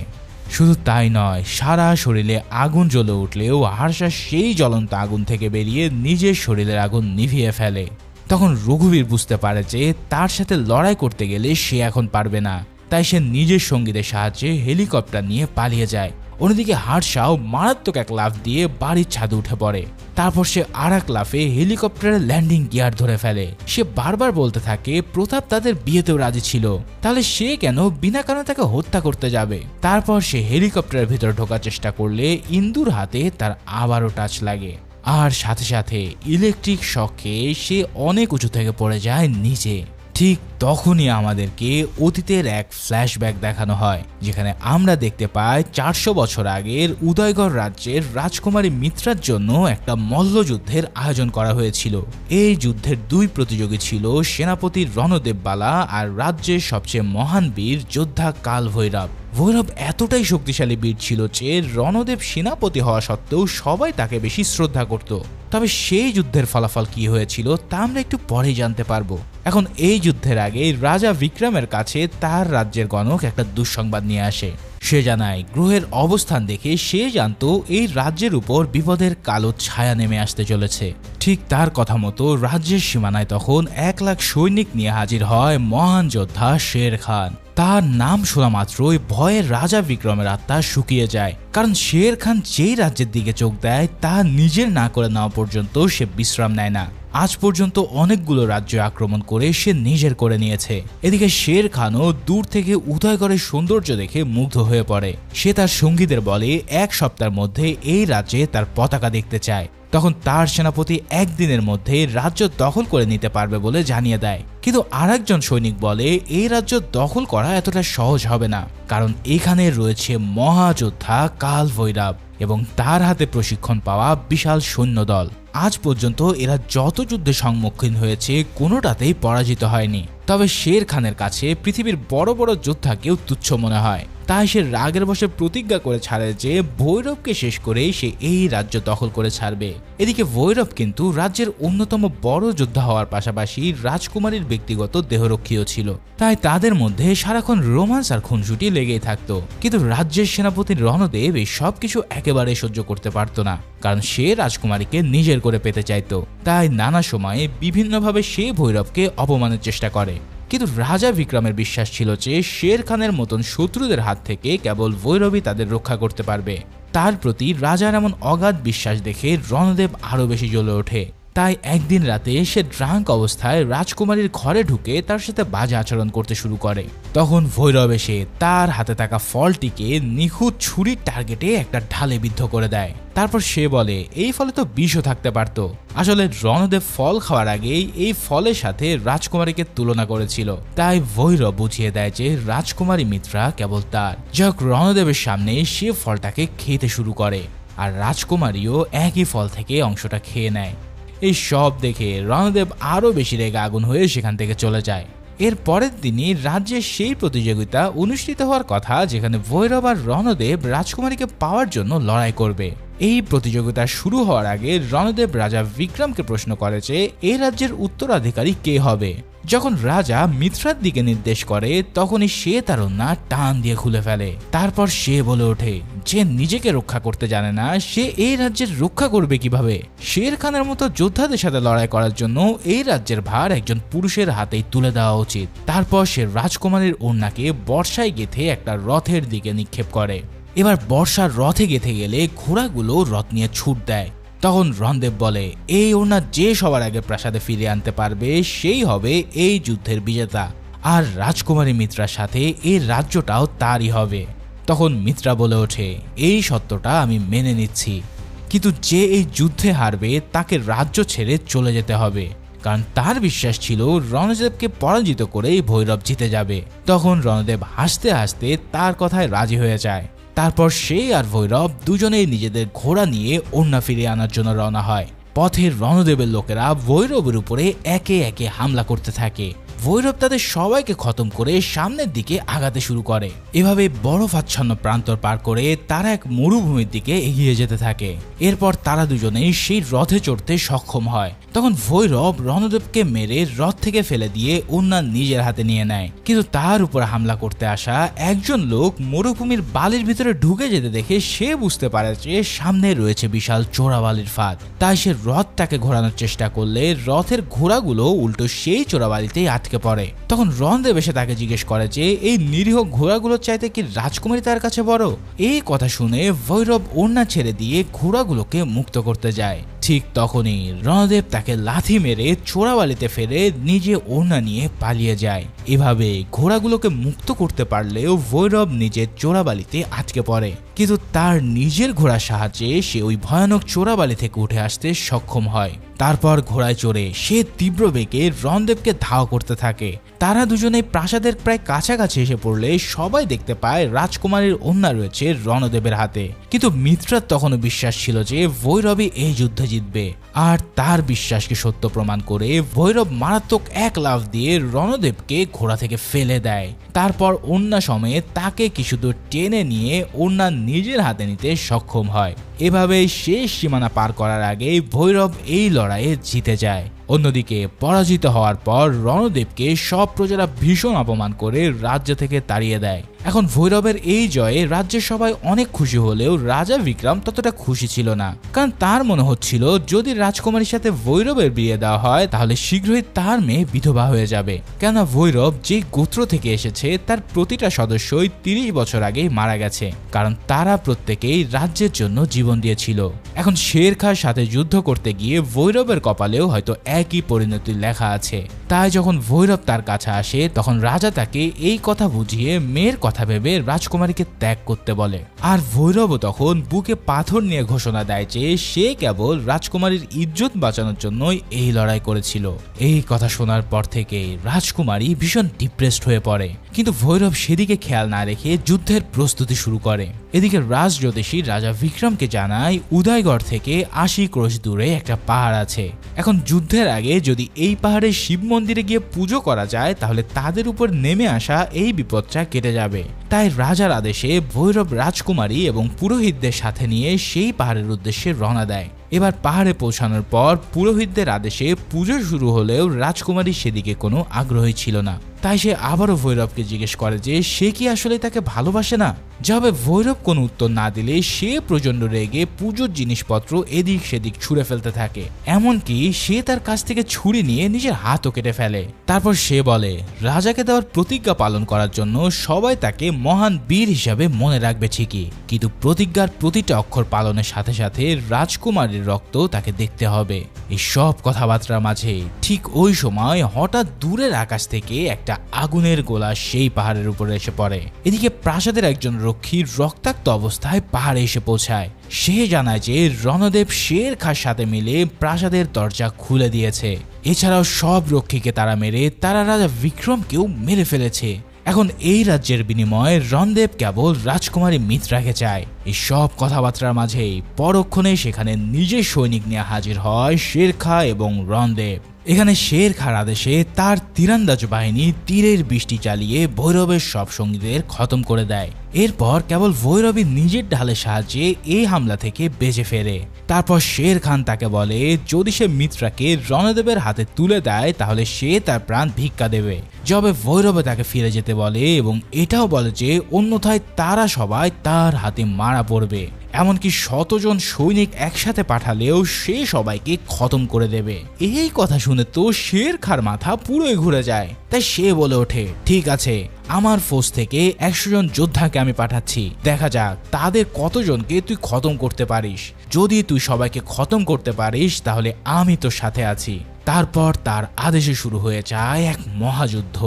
শুধু তাই নয়, সারা শরীরে আগুন জ্বলে উঠলেও হার্ষা সেই জ্বলন্ত আগুন থেকে বেরিয়ে নিজের শরীরের আগুন নিভিয়ে ফেলে। তখন রঘুবীর বুঝতে পারে যে তার সাথে লড়াই করতে গেলে সে এখন পারবে না, তাই সে নিজের সঙ্গীদের সাহায্যে হেলিকপ্টার নিয়ে পালিয়ে যায়। অন্যদিকে হার্ষাও মারাত্মক এক লাফ দিয়ে বাড়ির ছাদে উঠে পড়ে। তারপর সে আর এক লাফে হেলিকপ্টারের ল্যান্ডিং গিয়ার ধরে ফেলে। সে বারবার বলতে থাকে প্রতাপ তাদের বিয়েতেও রাজি ছিল, তাহলে সে কেন বিনা কারণে তাকে হত্যা করতে যাবে। তারপর সে হেলিকপ্টারের ভিতরে ঢোকার চেষ্টা করলে ইন্দুর হাতে তার আবারও টাচ লাগে, আর সাথে সাথে ইলেকট্রিক শকে সে অনেক উঁচু থেকে পড়ে যায় নিচে। ঠিক তখনই আমাদেরকে অতীতের এক ফ্ল্যাশব্যাক দেখানো হয়, যেখানে আমরা দেখতে পাই 400 বছর আগের উদয়গড় রাজ্যের রাজকুমারী মিত্রার জন্য একটা মল্লযুদ্ধের আয়োজন করা হয়েছিল। এই যুদ্ধের দুই প্রতিযোগী ছিল সেনাপতি রণদেববালা আর রাজ্যের সবচেয়ে মহান বীর যোদ্ধা কালভৈরব। ভৈরব এতটাই শক্তিশালী বীর ছিল যে রণদেব সেনাপতি হওয়া সত্ত্বেও সবাই তাকে বেশি শ্রদ্ধা করত। তবে সেই যুদ্ধের ফলাফল কি হয়েছিল তা আমরা একটু পরেই জানতে পারবো। এখন এই যুদ্ধের আগে রাজা বিক্রমের কাছে তার রাজ্যের গণক একটা দুঃসংবাদ নিয়ে আসে। সে জানায় গ্রহের অবস্থান দেখে সে জানতো এই রাজ্যের উপর বিপদের কালো ছায়া নেমে আসতে চলেছে। ঠিক তার কথা মতো রাজ্যের সীমানায় তখন 1 লাখ সৈনিক নিয়ে হাজির হয় মহান যোদ্ধা শের খান। তার নাম শোনা মাত্রই ভয়ে রাজা বিক্রমের আত্মা শুকিয়ে যায়, কারণ শের খান যেই রাজ্যের দিকে চোখ দেয় তা নিজের না করে নেওয়া পর্যন্ত সে বিশ্রাম নেয় না। আজ পর্যন্ত অনেকগুলো রাজ্য আক্রমণ করে সে নিজের করে নিয়েছে। এদিকে শের খানও দূর থেকে উদয়গড়ের সৌন্দর্য দেখে মুগ্ধ হয়ে পড়ে। সে তার সঙ্গীদের বলে 1 সপ্তাহের মধ্যে এই রাজ্যে তার পতাকা দেখতে চায়। তখন তার সেনাপতি একদিনের মধ্যে রাজ্য দখল করে নিতে পারবে বলে জানিয়ে দেয়। কিন্তু আরেকজন সৈনিক বলে এই রাজ্য দখল করা এতটা সহজ হবে না, কারণ এখানে রয়েছে মহাযোদ্ধা কালভৈরব এবং তার হাতে প্রশিক্ষণ পাওয়া বিশাল সৈন্যদল। আজ পর্যন্ত এরা যত যুদ্ধে সম্মুখীন হয়েছে কোনোটাতেই পরাজিত হয়নি। তবে শের খানের কাছে পৃথিবীর বড় বড় যোদ্ধাকেও তুচ্ছ মনে হয়। তাই সে রাগের বশে প্রতিজ্ঞা করে ছাড়ে যে ভৈরবকে শেষ করেই সে এই রাজ্য দখল করে ছাড়বে। এদিকে ভৈরব কিন্তু রাজ্যের অন্যতম বড় যোদ্ধা হওয়ার পাশাপাশি রাজকুমারীর ব্যক্তিগত দেহরক্ষীও ছিল, তাই তাদের মধ্যে সারাক্ষণ রোমান্স আর খুনসুটি লেগেই থাকতো। কিন্তু রাজ্যের সেনাপতি রণদেব এই সবকিছু একেবারে সহ্য করতে পারত না, কারণ সে রাজকুমারীকে নিজের করে পেতে চাইতো। তাই নানা সময়ে বিভিন্নভাবে সে ভৈরবকে অপমানের চেষ্টা করে। কিন্তু রাজা বিক্রমের বিশ্বাস ছিল যে শের খানের মতন শত্রুদের হাত থেকে কেবল ভৈরবই তাদের রক্ষা করতে পারবে। তার প্রতি রাজার এমন অগাধ বিশ্বাস দেখে রণদেব আরো বেশি জ্বলে ওঠে। তাই একদিন রাতে সে ড্রাঙ্ক অবস্থায় রাজকুমারীর ঘরে ঢুকে তার সাথে বাজে আচরণ করতে শুরু করে। তখন ভৈরব এসে তার হাতে থাকা ফলটিকে নিখুঁত ছুরির টার্গেটে একটা ঢালে বিদ্ধ করে দেয়। তারপর সে বলে এই ফলে তো বিষও থাকতে পারত। আসলে রণদেব ফল খাওয়ার আগেই এই ফলের সাথে রাজকুমারীকে তুলনা করেছিল। তাই ভৈরব বুঝিয়ে দেয় যে রাজকুমারী মিত্রা কেবল তার। যাক, রণদেবের সামনে সে ফলটাকে খেতে শুরু করে আর রাজকুমারীও একই ফল থেকে অংশটা খেয়ে নেয়। এই সব দেখে রণদেব আরো বেশি রেগে আগুন হয়ে সেখান থেকে চলে যায়। এর পরের দিনই রাজ্যে সেই প্রতিযোগিতা অনুষ্ঠিত হওয়ার কথা, যেখানে ভৈরব আর রণদেব রাজকুমারীকে পাওয়ার জন্য লড়াই করবে। এই প্রতিযোগিতা শুরু হওয়ার আগে রণদেব রাজা বিক্রমকে প্রশ্ন করে যে এই রাজ্যের উত্তরাধিকারী কে হবে। যখন রাজা মিত্রার দিকে নির্দেশ করে তখনই সে তার ওড়না টান দিয়ে খুলে ফেলে। তারপর সে বলে ওঠে যে নিজেকে রক্ষা করতে জানে না সে এই রাজ্যের রক্ষা করবে কিভাবে। শের খানের মতো যোদ্ধাদের সাথে লড়াই করার জন্য এই রাজ্যের ভার একজন পুরুষের হাতেই তুলে দেওয়া উচিত। তারপর সে রাজকুমারীর ওড়নাকে বর্ষায় গেঁথে একটা রথের দিকে নিক্ষেপ করে। এবার বর্ষার রথে গেঁথে গেলে ঘোড়াগুলো রথ নিয়ে ছুট দেয়। তখন রণদেব বলে এই ওড়না যে সবার আগে প্রাসাদে ফিরে আনতে পারবে সেই হবে এই যুদ্ধের বিজেতা, আর রাজকুমারী মিত্রার সাথে এই রাজ্যটাও তারই হবে। তখন মিত্রা বলে ওঠে এই সত্যটা আমি মেনে নিচ্ছি, কিন্তু যে এই যুদ্ধে হারবে তাকে রাজ্য ছেড়ে চলে যেতে হবে, কারণ তার বিশ্বাস ছিল রণদেবকে পরাজিত করেই ভৈরব জিতে যাবে। তখন রণদেব হাসতে হাসতে তার কথায় রাজি হয়ে যায়। তারপর সে আর ভৈরব দুজনেই নিজেদের ঘোড়া নিয়ে ওড়না ফিরিয়ে আনার জন্য রওনা হয়। পথের রণদেবের লোকেরা ভৈরবের উপরে একে একে হামলা করতে থাকে। ভৈরব তাদের সবাইকে খতম করে সামনের দিকে আগাতে শুরু করে। এভাবে বরফাচ্ছন্ন প্রান্তর পার করে তারা এক মরুভূমির দিকে এগিয়ে যেতে থাকে। এরপর তারা দুজনেই সেই রথে চড়তে সক্ষম হয়। তখন ভৈরব রণদেবকে মেরে রথ থেকে ফেলে দিয়ে ওড়না নিজের হাতে নিয়ে নেয়। কিন্তু তার উপর হামলা করতে আসা একজন লোক মরুভূমির বালির ভিতরে ঢুকে যেতে দেখে সে বুঝতে পারে যে সামনে রয়েছে বিশাল চোরাবালির ফাঁদ। তাই সে রথটাকে ঘোরানোর চেষ্টা করলে রথের ঘোড়াগুলো উল্টো সেই চোরাবালিতেই আটকে পড়ে। তখন রণদেব এসে তাকে জিজ্ঞেস করে যে এই নিরীহ ঘোড়াগুলোর চাইতে কি রাজকুমারী তার কাছে বড়? এই কথা শুনে ভৈরব ওড়না ছেড়ে দিয়ে ঘোড়াগুলোকে মুক্ত করতে যায়। ঠিক তখনই রণদেব তাকে লাথি মেরে চোরাবালিতে ফেলে নিজে ওড়না নিয়ে পালিয়ে যায়। এভাবে ঘোড়াগুলোকে মুক্ত করতে পারলেও ভৈরব নিজের চোরাবালিতে আটকে পড়ে। কিন্তু তার নিজের ঘোড়ার সাহায্যে সে ওই ভয়ানক চোরাবালি থেকে উঠে আসতে সক্ষম হয়। তারপর ঘোড়ায় চড়ে সে তীব্র বেগে রণদেবকে ধাওয়া করতে থাকে। তারা দুজনেই প্রাসাদের প্রায় কাছাকাছি এসে পড়লে সবাই দেখতে পায় রাজকুমারীর ওড়না রয়েছে রণদেবের হাতে। কিন্তু মিত্রার তখনও বিশ্বাস ছিল যে ভৈরবই এই যুদ্ধে জিতবে। আর তার বিশ্বাসকে সত্য প্রমাণ করে ভৈরব মারাত্মক এক লাফ দিয়ে রণদেবকে ঘোড়া থেকে ফেলে দেয়। তারপর ওড়না সমেত তাকে কিছু দূর টেনে নিয়ে ওড়না নিজের হাতে নিতে সক্ষম হয়। এভাবে শেষ সীমানা পার করার আগে ভৈরব এই লড়াইয়ে জিতে যায়। অন্যদিকে পরাজিত হওয়ার পর রণদেবকে সব প্রজারা ভীষণ অপমান করে রাজ্য থেকে তাড়িয়ে দেয়। এখন ভৈরবের এই জয়ে রাজ্যের সবাই অনেক খুশি হলেও রাজা বিক্রম ততটা খুশি ছিল না। কারণ তার মনে হচ্ছিল যদি রাজকুমারীর সাথে ভৈরবের বিয়ে দেওয়া হয় তাহলে শীঘ্রই তার মেয়ে বিধবা হয়ে যাবে। কেননা ভৈরব যে গোত্র থেকে এসেছে তার প্রতিটা সদস্যই 30 বছর আগে মারা গেছে, কারণ তারা প্রত্যেকেই রাজ্যের জন্য জীবন দিয়েছিল। এখন শের খাঁর সাথে যুদ্ধ করতে গিয়ে ভৈরবের কপালেও হয়তো একই পরিণতি লেখা আছে। তাই যখন ভৈরব তার কাছে আসে তখন রাজা তাকে এই কথা বুঝিয়ে মেয়ের কথা ভেবে রাজকুমারীকে ত্যাগ করতে বলে। আর ভৈরবও তখন বুকে পাথর নিয়ে ঘোষণা দেয় যে সে কেবল রাজকুমারীর ইজ্জত বাঁচানোর জন্যই এই লড়াই করেছিল। এই কথা শোনার পর থেকে রাজকুমারী ভীষণ ডিপ্রেসড হয়ে পড়ে। কিন্তু ভৈরব সেদিকে খেয়াল না রেখে যুদ্ধের প্রস্তুতি শুরু করে। এদিকে রাজ জ্যোতিষী রাজা বিক্রমকে জানায় উদয়গড় থেকে 80 ক্রোশ দূরে একটা পাহাড় আছে। এখন যুদ্ধের আগে যদি এই পাহাড়ে শিব মন্দিরে গিয়ে পুজো করা যায় তাহলে তাদের উপর নেমে আসা এই বিপদটা কেটে যাবে। তাই রাজার আদেশে ভৈরব রাজকুমারী এবং পুরোহিতদের সাথে নিয়ে সেই পাহাড়ের উদ্দেশ্যে রওনা দেয়। এবার পাহাড়ে পৌঁছানোর পর পুরোহিতদের আদেশে পুজো শুরু হলেও রাজকুমারী সেদিকে কোনো আগ্রহী ছিল না। তাই সে আবারও ভৈরবকে জিজ্ঞেস করে যে সে কি আসলে তাকে ভালোবাসে না। যাবে ভৈরব কোনো উত্তর না দিলে সে প্রচন্ড রেগে পুজোর জিনিসপত্র এদিক সেদিক ছুঁড়ে ফেলতে থাকে। এমনকি সে তার কাছ থেকে ছুরি নিয়ে নিজের হাতও কেটে ফেলে। তারপর সে বলে রাজাকে দেওয়ার প্রতিজ্ঞা পালন করার জন্য সবাই তাকে মহান বীর হিসাবে মনে রাখবে ঠিকই, কিন্তু প্রতিজ্ঞার প্রতিটা অক্ষর পালনের সাথে সাথে রাজকুমারীর রক্ত তাকে দেখতে হবে। এই সব কথাবার্তার মাঝে ঠিক ওই সময় হঠাৎ দূরের আকাশ থেকে একটা আগুনের গোলা সেই পাহাড়ের উপরে এসে পড়ে। এদিকে প্রাসাদের একজন রক্ষী রক্তাক্ত অবস্থায় পাহাড়ে এসে পৌঁছায়। সে জানায় যে রণদেব শের খাঁর সাথে মিলে প্রাসাদের দরজা খুলে দিয়েছে। এছাড়াও সব রক্ষীকে তারা মেরে তারা রাজা বিক্রমকেও মেরে ফেলেছে। এখন এই রাজ্যের বিনিময়ে রণদেব কেবল রাজকুমারী মিত্রাকে চায়। এই সব কথাবার্তার মাঝেই পরক্ষণে সেখানে নিজের সৈনিক নিয়ে হাজির হয় শের খাঁ এবং রণদেব। এখানে শের খাঁর আদেশে তার তীরন্দাজ বাহিনী তীরের বৃষ্টি চালিয়ে ভৈরবের সব সঙ্গীদের খতম করে দেয়। এরপর কেবল ভৈরবী নিজের ঢালের সাহায্যে এই হামলা থেকে বেঁচে ফেরে। তারপর শের খান তাকে বলে যদি সে মিত্রাকে রণদেবের হাতে তুলে দেয় তাহলে সে তার প্রাণ ভিক্ষা দেবে। যবে ভৈরবে তাকে ফিরে যেতে বলে এবং এটাও বলে যে অন্যথায় তারা সবাই তার হাতে মারা পড়বে। এমনকি 100 জন সৈনিক একসাথে পাঠালেও সে সবাইকে খতম করে দেবে। এই কথা শুনে তো শের খাঁর মাথা পুরোই ঘুরে যায়। তাই সে বলে ওঠে ঠিক আছে, আমার ফৌজ থেকে 100 জন যোদ্ধাকে আমি পাঠাচ্ছি, দেখা যাক তাদের কতজনকে তুই খতম করতে পারিস। যদি তুই সবাইকে খতম করতে পারিস তাহলে আমি তোর সাথে আছি। তারপর তার আদেশে শুরু হয়ে যায় এক মহাযুদ্ধ,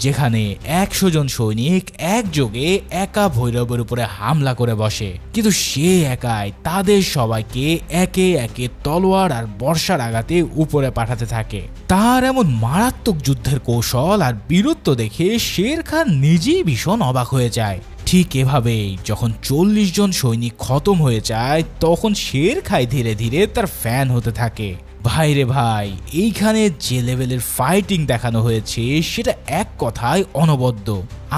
যেখানে 100 জন সৈনিক একযোগে একা ভৈরবের উপরে হামলা করে বসে। কিন্তু সে একাই তাদের সবাইকে একে একে তলোয়ার আর বর্ষার আঘাতে উপরে পাঠাতে থাকে। তার এমন মারাত্মক যুদ্ধের কৌশল আর বীরত্ব দেখে শের খান নিজেই ভীষণ অবাক হয়ে যায়। ঠিক এভাবেই যখন 40 জন সৈনিক খতম হয়ে যায় তখন শের খান ধীরে ধীরে তার ফ্যান হতে থাকে। ভাই রে ভাই, এইখানে যে লেভেলের ফাইটিং দেখানো হয়েছে সেটা এক কথায় অনবদ্য।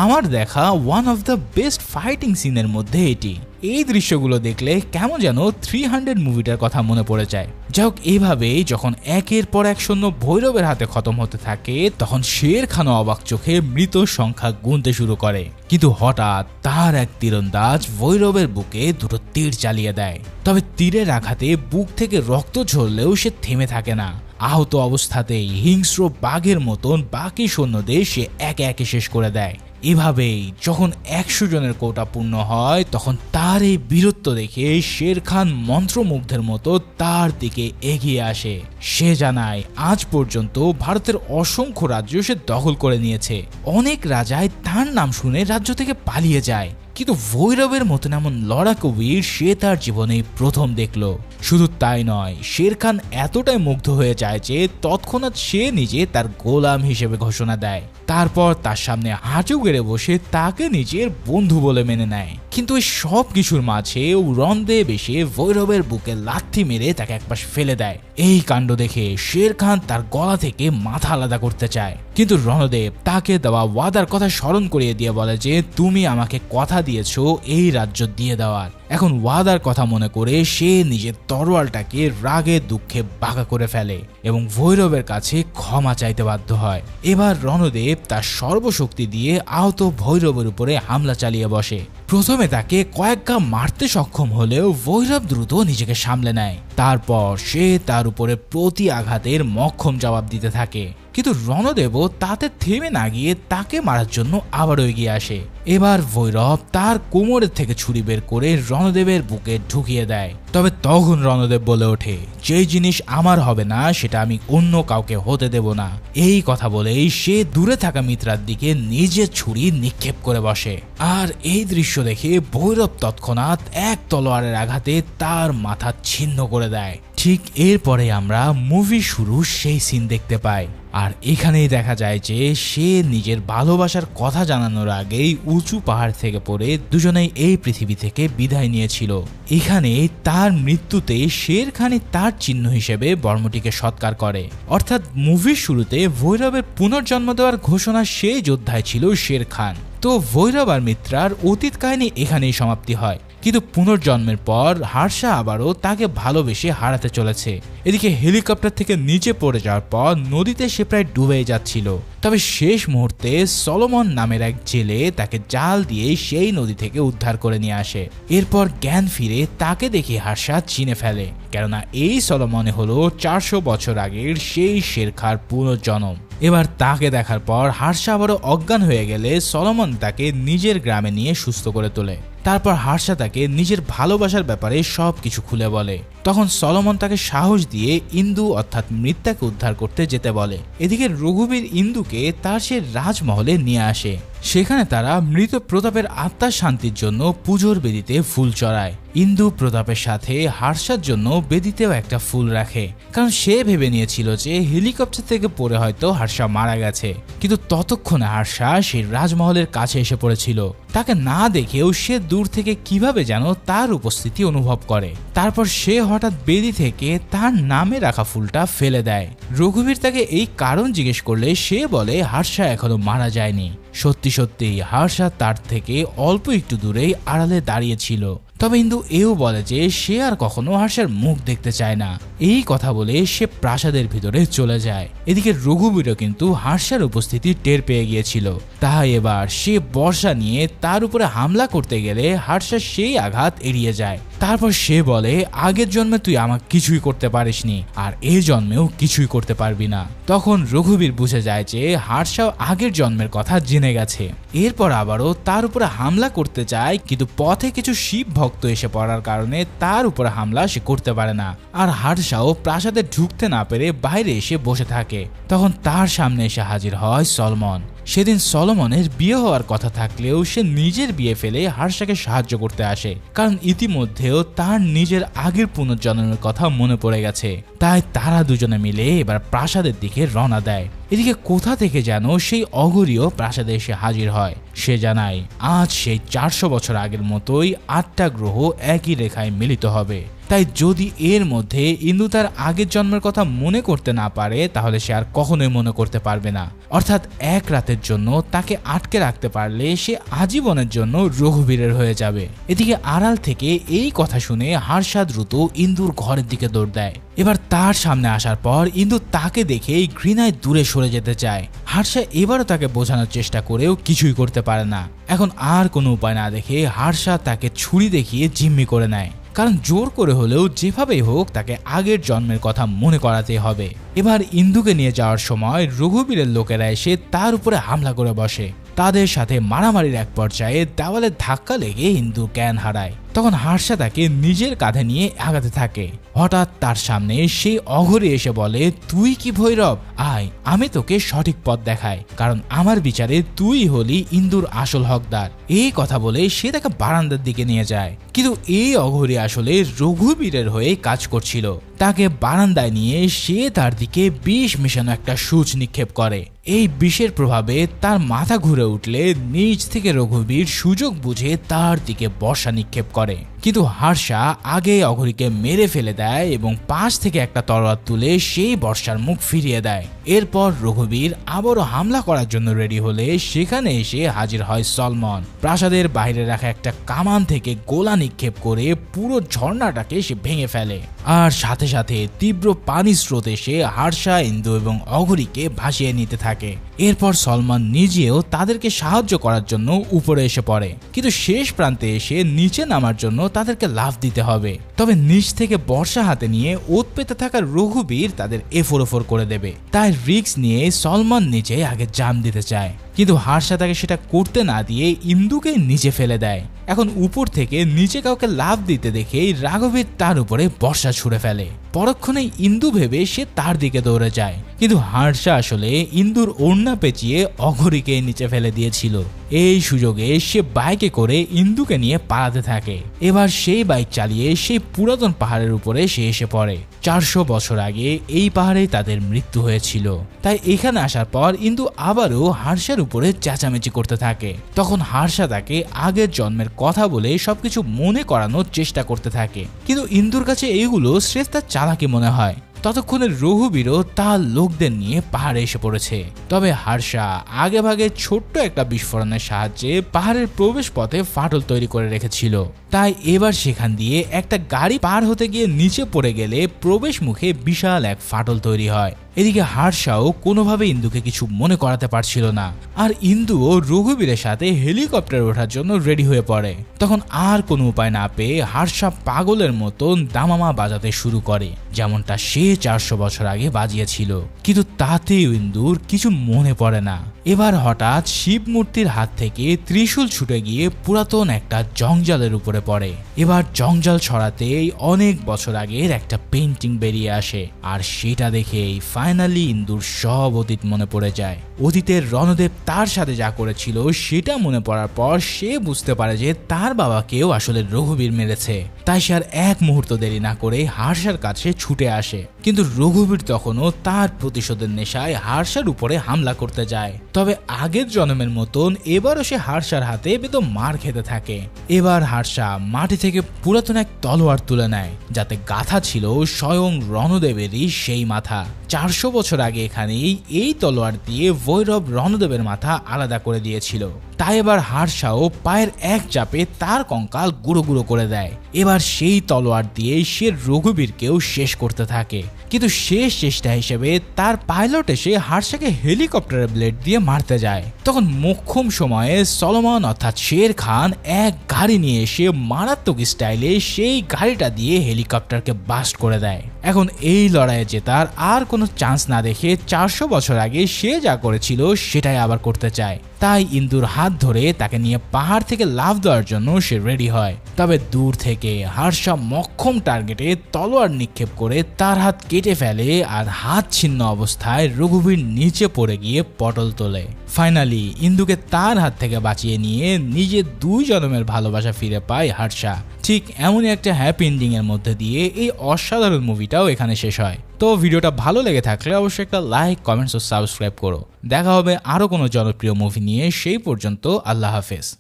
আমার দেখা one of the best fighting সিনের মধ্যে এটি। এই দৃশ্যগুলো দেখলে কেমন যেন 300 মুভিটার কথা মনে পড়ে যায়। যাই হোক, এইভাবেই যখন একের পর এক সৈন্য ভৈরবের হাতে খতম হতে থাকে তখন শের খানও অবাক চোখে মৃত সংখ্যা গুনতে শুরু করে। কিন্তু হঠাৎ তার এক তীরন্দাজ ভৈরবের বুকে দুটো তীর চালিয়ে দেয়। তবে তীরের আঘাতে বুক থেকে রক্ত ঝরলেও সে থেমে থাকে না। আহত অবস্থাতেই হিংস্র বাঘের মতন বাকি সৈন্যদের সে একে একে শেষ করে দেয়। এভাবেই যখন 100 জনের কোটা পূর্ণ হয় তখন তার এই বীরত্ব দেখে শের খান মন্ত্রমুগ্ধের মতো তার দিকে এগিয়ে আসে। সে জানায় আজ পর্যন্ত ভারতের অসংখ্য রাজ্য সে দখল করে নিয়েছে। অনেক রাজাই তার নাম শুনে রাজ্য থেকে পালিয়ে যায়, কিন্তু ভৈরবের মতন এমন লড়াকু বীর সে তার জীবনে প্রথম দেখলো। শুধু তাই নয়, শের খান এতটাই মুগ্ধ হয়ে যায় যে তৎক্ষণাৎ সে নিজে তার গোলাম হিসেবে ঘোষণা দেয়। তারপর তার সামনে হাঁটু গেড়ে বসে তাকে নিজের বন্ধু বলে মেনে নেয়। কিন্তু এই সব কিছুর মাঝেও রণদেব এসে ভৈরবের বুকে লাথি মেরে তাকে একপাশ ফেলে দেয়। এই কাণ্ড দেখে শের খান তার গলা থেকে মাথা আলাদা করতে চায়, কিন্তু রণদেব তাকে দেওয়া ওয়াদার কথা স্মরণ করিয়ে দিয়ে বলে যে তুমি আমাকে কথা দিয়েছো এই রাজ্য দিয়ে দেওয়ার। এখন ওয়াদার কথা মনে করে সে নিজের তরোয়ালটাকে রাগে দুঃখে বাঁকা করে ফেলে এবং ভৈরবের কাছে ক্ষমা চাইতে বাধ্য হয়। এবার রণদেব তার সর্বশক্তি দিয়ে আহত ভৈরবের উপরে হামলা চালিয়ে বসে। প্রথমে তাকে কয়েক ঘা মারতে সক্ষম হলেও ভৈরব দ্রুত নিজেকে সামলে নেয়। তারপর সে তার উপরে প্রতি আঘাতের মক্ষম জবাব দিতে থাকে, কিন্তু রণদেবও তাতে থেমে না গিয়ে তাকে মারার জন্য আবারও এগিয়ে আসে। এবার ভৈরব তার কোমরের থেকে ছুরি বের করে রণদেবের বুকে ঢুকিয়ে দেয়। তবে তখন রণদেব বলে ওঠে, যে জিনিস আমার হবে না সেটা আমি অন্য কাউকে হতে দেব না। এই কথা বলেই সে দূরে থাকা মিত্রার দিকে নিজের ছুরি নিক্ষেপ করে বসে। আর এই দৃশ্য দেখে ভৈরব তৎক্ষণাৎ এক তলোয়ারের আঘাতে তার মাথা ছিন্ন করে দেয়। ঠিক এরপরে আমরা মুভি শুরু সেই সিন দেখতে পাই। আর এখানেই দেখা যায় যে সে নিজের ভালোবাসার কথা জানানোর আগেই উঁচু পাহাড় থেকে পড়ে দুজনেই এই পৃথিবী থেকে বিদায় নিয়েছিল। এখানে তার মৃত্যুতে শের খানই তার চিহ্ন হিসেবে বর্মটিকে সৎকার করে। অর্থাৎ মুভির শুরুতে ভৈরবের পুনর্জন্ম দেওয়ার ঘোষণা সেই যোদ্ধায় ছিল শের খান। তো ভৈরব আর মিত্রার অতীত কাহিনী এখানেই সমাপ্তি হয়। কিন্তু পুনর্জন্মের পর হার্ষা আবারও তাকে ভালোবেসে হারাতে চলেছে। এদিকে হেলিকপ্টার থেকে নিচে পড়ে যাওয়ার পর নদীতে সে প্রায় ডুবে যাচ্ছিল। তবে শেষ মুহূর্তে সলোমন নামের এক জেলে তাকে জাল দিয়ে সেই নদী থেকে উদ্ধার করে নিয়ে আসে। এরপর জ্ঞান ফিরে তাকে দেখে হার্ষা চিনে ফেলে, কেননা এই সলোমনে হলো 400 বছর আগের সেই শেরখার পুনর্জন্ম। এবার তাকে দেখার পর হার্ষা আবারও অজ্ঞান হয়ে গেলে সলোমন তাকে নিজের গ্রামে নিয়ে সুস্থ করে তোলে। তারপর হার্ষা তাকে নিজের ভালোবাসার ব্যাপারে সবকিছু খুলে বলে। তখন সলোমন তাকে সাহস দিয়ে ইন্দু অর্থাৎ মৃত্যাকে উদ্ধার করতে যেতে বলে। এদিকে রঘুবীর ইন্দুকে তার সে রাজমহলে নিয়ে আসে। সেখানে তারা মৃত প্রতাপের আত্মার শান্তির জন্য পুজোর বেদিতে ফুল চড়ায়। ইন্দু প্রতাপের সাথে হার্ষার জন্য বেদিতেও একটা ফুল রাখে, কারণ সে ভেবে নিয়েছিল যে হেলিকপ্টার থেকে পড়ে হয়তো হার্ষা মারা গেছে। কিন্তু ততক্ষণে হার্ষা সেই রাজমহলের কাছে এসে পড়েছিল। তাকে না দেখেও সে দূর থেকে কিভাবে যেন তার উপস্থিতি অনুভব করে। তারপর সে হঠাৎ বেদি থেকে তার নামে রাখা ফুলটা ফেলে দেয়। রঘুবীর তাকে এই কারণ জিজ্ঞেস করলে সে বলে হার্ষা এখনো মারা যায়নি। সত্যি সত্যি হার্ষা তার থেকে অল্প একটু দূরেই আড়ালে দাঁড়িয়েছিল। তবে ইন্দু এও বলে যে সে আর কখনো হার্ষার মুখ দেখতে চায় না। এই কথা বলে সে প্রাসাদের ভিতরে চলে যায়। এদিকে রঘুবীরও কিন্তু হার্ষার উপস্থিতি টের পেয়ে গিয়েছিল। তাই এবার সে বর্ষা নিয়ে তার উপরে হামলা করতে গেলে হার্ষা সেই আঘাত এড়িয়ে যায়। তারপর সে বলে আগের জন্মে তুই আমাকে কিছুই করতে পারিসনি, আর এই জন্মেও কিছুই করতে পারবি না। তখন রঘুবীর বুঝে যায় যে হার্ষাও আগের জন্মের কথা জেনে গেছে। এরপর আবারও তার উপরে হামলা করতে চায়, কিন্তু পথে কিছু শিব ভক্ত এসে পড়ার কারণে তার উপরে হামলা সে করতে পারে না। আর হার্ষাও প্রাসাদে ঢুকতে না পেরে বাইরে এসে বসে থাকে। তখন তার সামনে এসে হাজির হয় সলমন। সেদিন সলোমনের বিয়ে হওয়ার কথা থাকলেও সে নিজের বিয়ে ফেলে হার্ষাকে সাহায্য করতে আসে, কারণ ইতিমধ্যেও তার নিজের আগের পুনর্জন্মের কথা মনে পড়ে গেছে। তাই তারা দুজনে মিলে এবার প্রাসাদের দিকে রওনা দেয়। এদিকে কোথা থেকে যেন সেই অঘরীয় প্রাসাদে এসে হাজির হয়। সে জানায় আজ সেই 400 বছর আগের মতোই 8টা গ্রহ একই রেখায় মিলিত হবে। তাই যদি এর মধ্যে ইন্দু তার আগের জন্মের কথা মনে করতে না পারে তাহলে সে আর কখনোই মনে করতে পারবে না। অর্থাৎ এক রাতের জন্য তাকে আটকে রাখতে পারলে সে আজীবনের জন্য রঘুবীরের হয়ে যাবে। এদিকে আড়াল থেকে এই কথা শুনে হার্ষা দ্রুত ইন্দুর ঘরের দিকে দৌড় দেয়। এবার তার সামনে আসার পর ইন্দু তাকে দেখেই ঘৃণায় দূরে সরে যেতে চায়। হার্ষা এবারও তাকে বোঝানোর চেষ্টা করেও কিছুই করতে পারে না। এখন আর কোনো উপায় না দেখে হার্ষা তাকে ছুরি দেখিয়ে জিম্মি করে নেয়, কারণ জোর করে হলেও যেভাবেই হোক তাকে আগের জন্মের কথা মনে করাতে হবে। এবার ইন্দুকে নিয়ে যাওয়ার সময় রঘুবীরের লোকেরা এসে তার উপরে হামলা করে বসে। তাদের সাথে মারামারির এক পর্যায়ে দেওয়ালে ধাক্কা লেগে ইন্দু জ্ঞান হারায়। তখন হার্ষা তাকে নিজের কাঁধে নিয়ে আগাতে থাকে। হঠাৎ তার সামনে সেই অঘরী এসে বলে, তুই কি ভৈরব? আয়, আমি তোকে সঠিক পথ দেখাই, কারণ আমার বিচারে তুই হলি ইন্দুর আসল হকদার। এই কথা বলে সে তাকে বারান্দার দিকে নিয়ে যায়। কিন্তু এই অঘরী আসলে রঘুবীরের হয়ে কাজ করছিল। তাকে বারান্দায় নিয়ে সে তার দিকে বিষ মেশানো একটা সূচ নিক্ষেপ করে। এই বিষের প্রভাবে তার মাথা ঘুরে উঠলে নিচ থেকে রঘুবীর সুযোগ বুঝে তার দিকে বর্ষা নিক্ষেপ করে। কিন্তু হার্ষা আগে অঘরীকে মেরে ফেলে দেয় এবং পাশ থেকে একটা তরোয়ার তুলে সেই বর্ষার মুখ ফিরিয়ে দেয়। এরপর রঘুবীর আবারও হামলা করার জন্য রেডি হলে সেখানে এসে হাজির হয় সলমন। প্রাসাদের বাইরে রাখা একটা কামান থেকে গোলা নিক্ষেপ করে পুরো ঝর্ণাটাকে সে ভেঙে ফেলে। আর সাথে সাথে তীব্র পানি স্রোত এসে হার্ষা, ইন্দু এবং অঘরীকে ভাসিয়ে নিতে থাকে। এরপর সলমন নিজেও তাদেরকে সাহায্য করার জন্য উপরে এসে পড়ে, কিন্তু শেষ প্রান্তে এসে নিচে নামার জন্য তাদেরকে লাফ দিতে হবে। তবে নিচ থেকে বর্ষা হাতে নিয়ে ওত পেতে থাকা রঘুবীর তাদের এফোর ওফোর করে দেবে। তাই রিস্ক নিয়ে সলমন নিচে আগে জান দিতে চায়, কিন্তু হার্ষা তাকে সেটা করতে না দিয়ে ইন্দুকে নিচে ফেলে দেয়। এখন উপর থেকে নিচে কাউকে লাফ দিতে দেখেই রাঘবীর তার উপরে বর্ষা ছুড়ে ফেলে। পরক্ষণে ইন্দু ভেবে সে তার দিকে দৌড়ে যায়, কিন্তু হার্ষা আসলে ইন্দুর ওড়না পেঁচিয়ে অঘরীকে নিচে ফেলে দিয়েছিল। এই সুযোগে সে বাইকে করে ইন্দুকে নিয়ে পালাতে থাকে। এবার সেই বাইক চালিয়ে সেই পুরাতন পাহাড়ের উপরে সে এসে পড়ে। 400 বছর আগে এই পাহাড়েই তাদের মৃত্যু হয়েছিল। তাই এখানে আসার পর ইন্দু আবারও হার্ষার উপরে চেঁচামেচি করতে থাকে। তখন হার্ষা তাকে আগের জন্মের কথা বলে সবকিছু মনে করানোর চেষ্টা করতে থাকে, কিন্তু ইন্দুর কাছে এইগুলো স্রেফ তার চালাকি মনে হয়। ততক্ষণে রঘুবীরও তার লোকদের নিয়ে পাহাড়ে এসে পড়েছে। তবে হার্ষা আগে ভাগে ছোট্ট একটা বিস্ফোরণের সাহায্যে পাহাড়ের প্রবেশ পথে ফাটল তৈরি করে রেখেছিল। তাই এবার সেখান দিয়ে একটা গাড়ি পার হতে গিয়ে নিচে পড়ে গেলে প্রবেশ মুখে বিশাল এক ফাটল তৈরি হয়। এদিকে হার্ষাও কোনোভাবে ইন্দুকে কিছু মনে করাতে পারছিল না, আর ইন্দুও রঘুবীরের সাথে হেলিকপ্টারে ওঠার জন্য রেডি হয়ে পড়ে। তখন আর কোনো উপায় না পেয়ে হার্ষা পাগলের মতন দামামা বাজাতে শুরু করে, যেমনটা সে 400 বছর আগে বাজিয়েছিল। কিন্তু তাতেও ইন্দুর কিছু মনে পড়ে না। এবার হঠাৎ শিব মূর্তির হাত থেকে ত্রিশূল ছুটে গিয়ে পুরাতন একটা জঞ্জালের উপরে পড়ে। এবার জঞ্জাল ছড়াতেই অনেক বছর আগের একটা পেন্টিং বেরিয়ে আসে, আর সেটা দেখেই ফাইনালি ইন্দুর সব অতীত মনে পড়ে যায়। অতীতের রণদেব তার সাথে যা করেছিল সেটা মনে পড়ার পর সে বুঝতে পারে যে তার বাবাকেও আসলে রঘুবীর মেরেছে। তাই সে আর এক মুহূর্ত দেরি না করে হার্ষার কাছে ছুটে আসে, কিন্তু রঘুবীর তখনও তার প্রতিশোধের নেশায় হার্ষার উপরে হামলা করতে যায়। তবে আগের জন্মের মতন এবারও সে হার্ষার হাতে বেদম মার খেতে থাকে। এবার হার্ষা মাটি থেকে পুরাতন এক তলোয়ার তুলে নেয়, যাতে গাথা ছিল স্বয়ং রণদেবেরই সেই মাথা। 400 বছর আগে এখানেই এই তলোয়ার দিয়ে ভৈরব রণদেবের মাথা আলাদা করে দিয়েছিল। তাই এবার হার্ষাও পায়ের এক চাপে তার কঙ্কাল গুঁড়ো গুঁড়ো করে দেয়। এবার সেই তলোয়ার দিয়ে সে রঘুবীরকেও শেষ করতে থাকে, কিন্তু শেষ চেষ্টা হিসেবে তার পাইলট এসে হার্ষাকে হেলিকপ্টারের ব্লেড দিয়ে মারতে যায়। তখন মোক্ষম সময়ে সলোমন অর্থাৎ শের খান এক গাড়ি নিয়ে এসে মারাত্মক স্টাইলে সেই গাড়িটা দিয়ে হেলিকপ্টারকে বাস্ট করে দেয়। এখন এই লড়াইয়ে জেতার আর কোনো চান্স না দেখে 400 বছর আগে সে যা করেছিল সেটাই আবার করতে চায়। তাই ইন্দুর হাত ধরে তাকে নিয়ে পাহাড় থেকে লাফ দেওয়ার জন্য সে রেডি হয়। তবে দূর থেকে হার্ষা মক্ষম টার্গেটে তলোয়ার নিক্ষেপ করে তার হাত কেটে ফেলে, আর হাত ছিন্ন অবস্থায় রঘুবীর নিচে পড়ে গিয়ে পটল তোলে। ফাইনালি ইন্দুকে তার হাত থেকে বাঁচিয়ে নিয়ে নিজের 2 জন্মের ভালোবাসা ফিরে পায় হার্ষা। ঠিক এমনই একটা হ্যাপি এন্ডিং এর মধ্যে দিয়ে এই অসাধারণ মুভিটাও এখানে শেষ হয়। তো ভিডিওটা ভালো লেগে থাকলে অবশ্যই একটা লাইক, কমেন্টস ও সাবস্ক্রাইব করো। দেখা হবে আরও কোনো জনপ্রিয় মুভি নিয়ে, সেই পর্যন্ত আল্লাহ হাফেজ।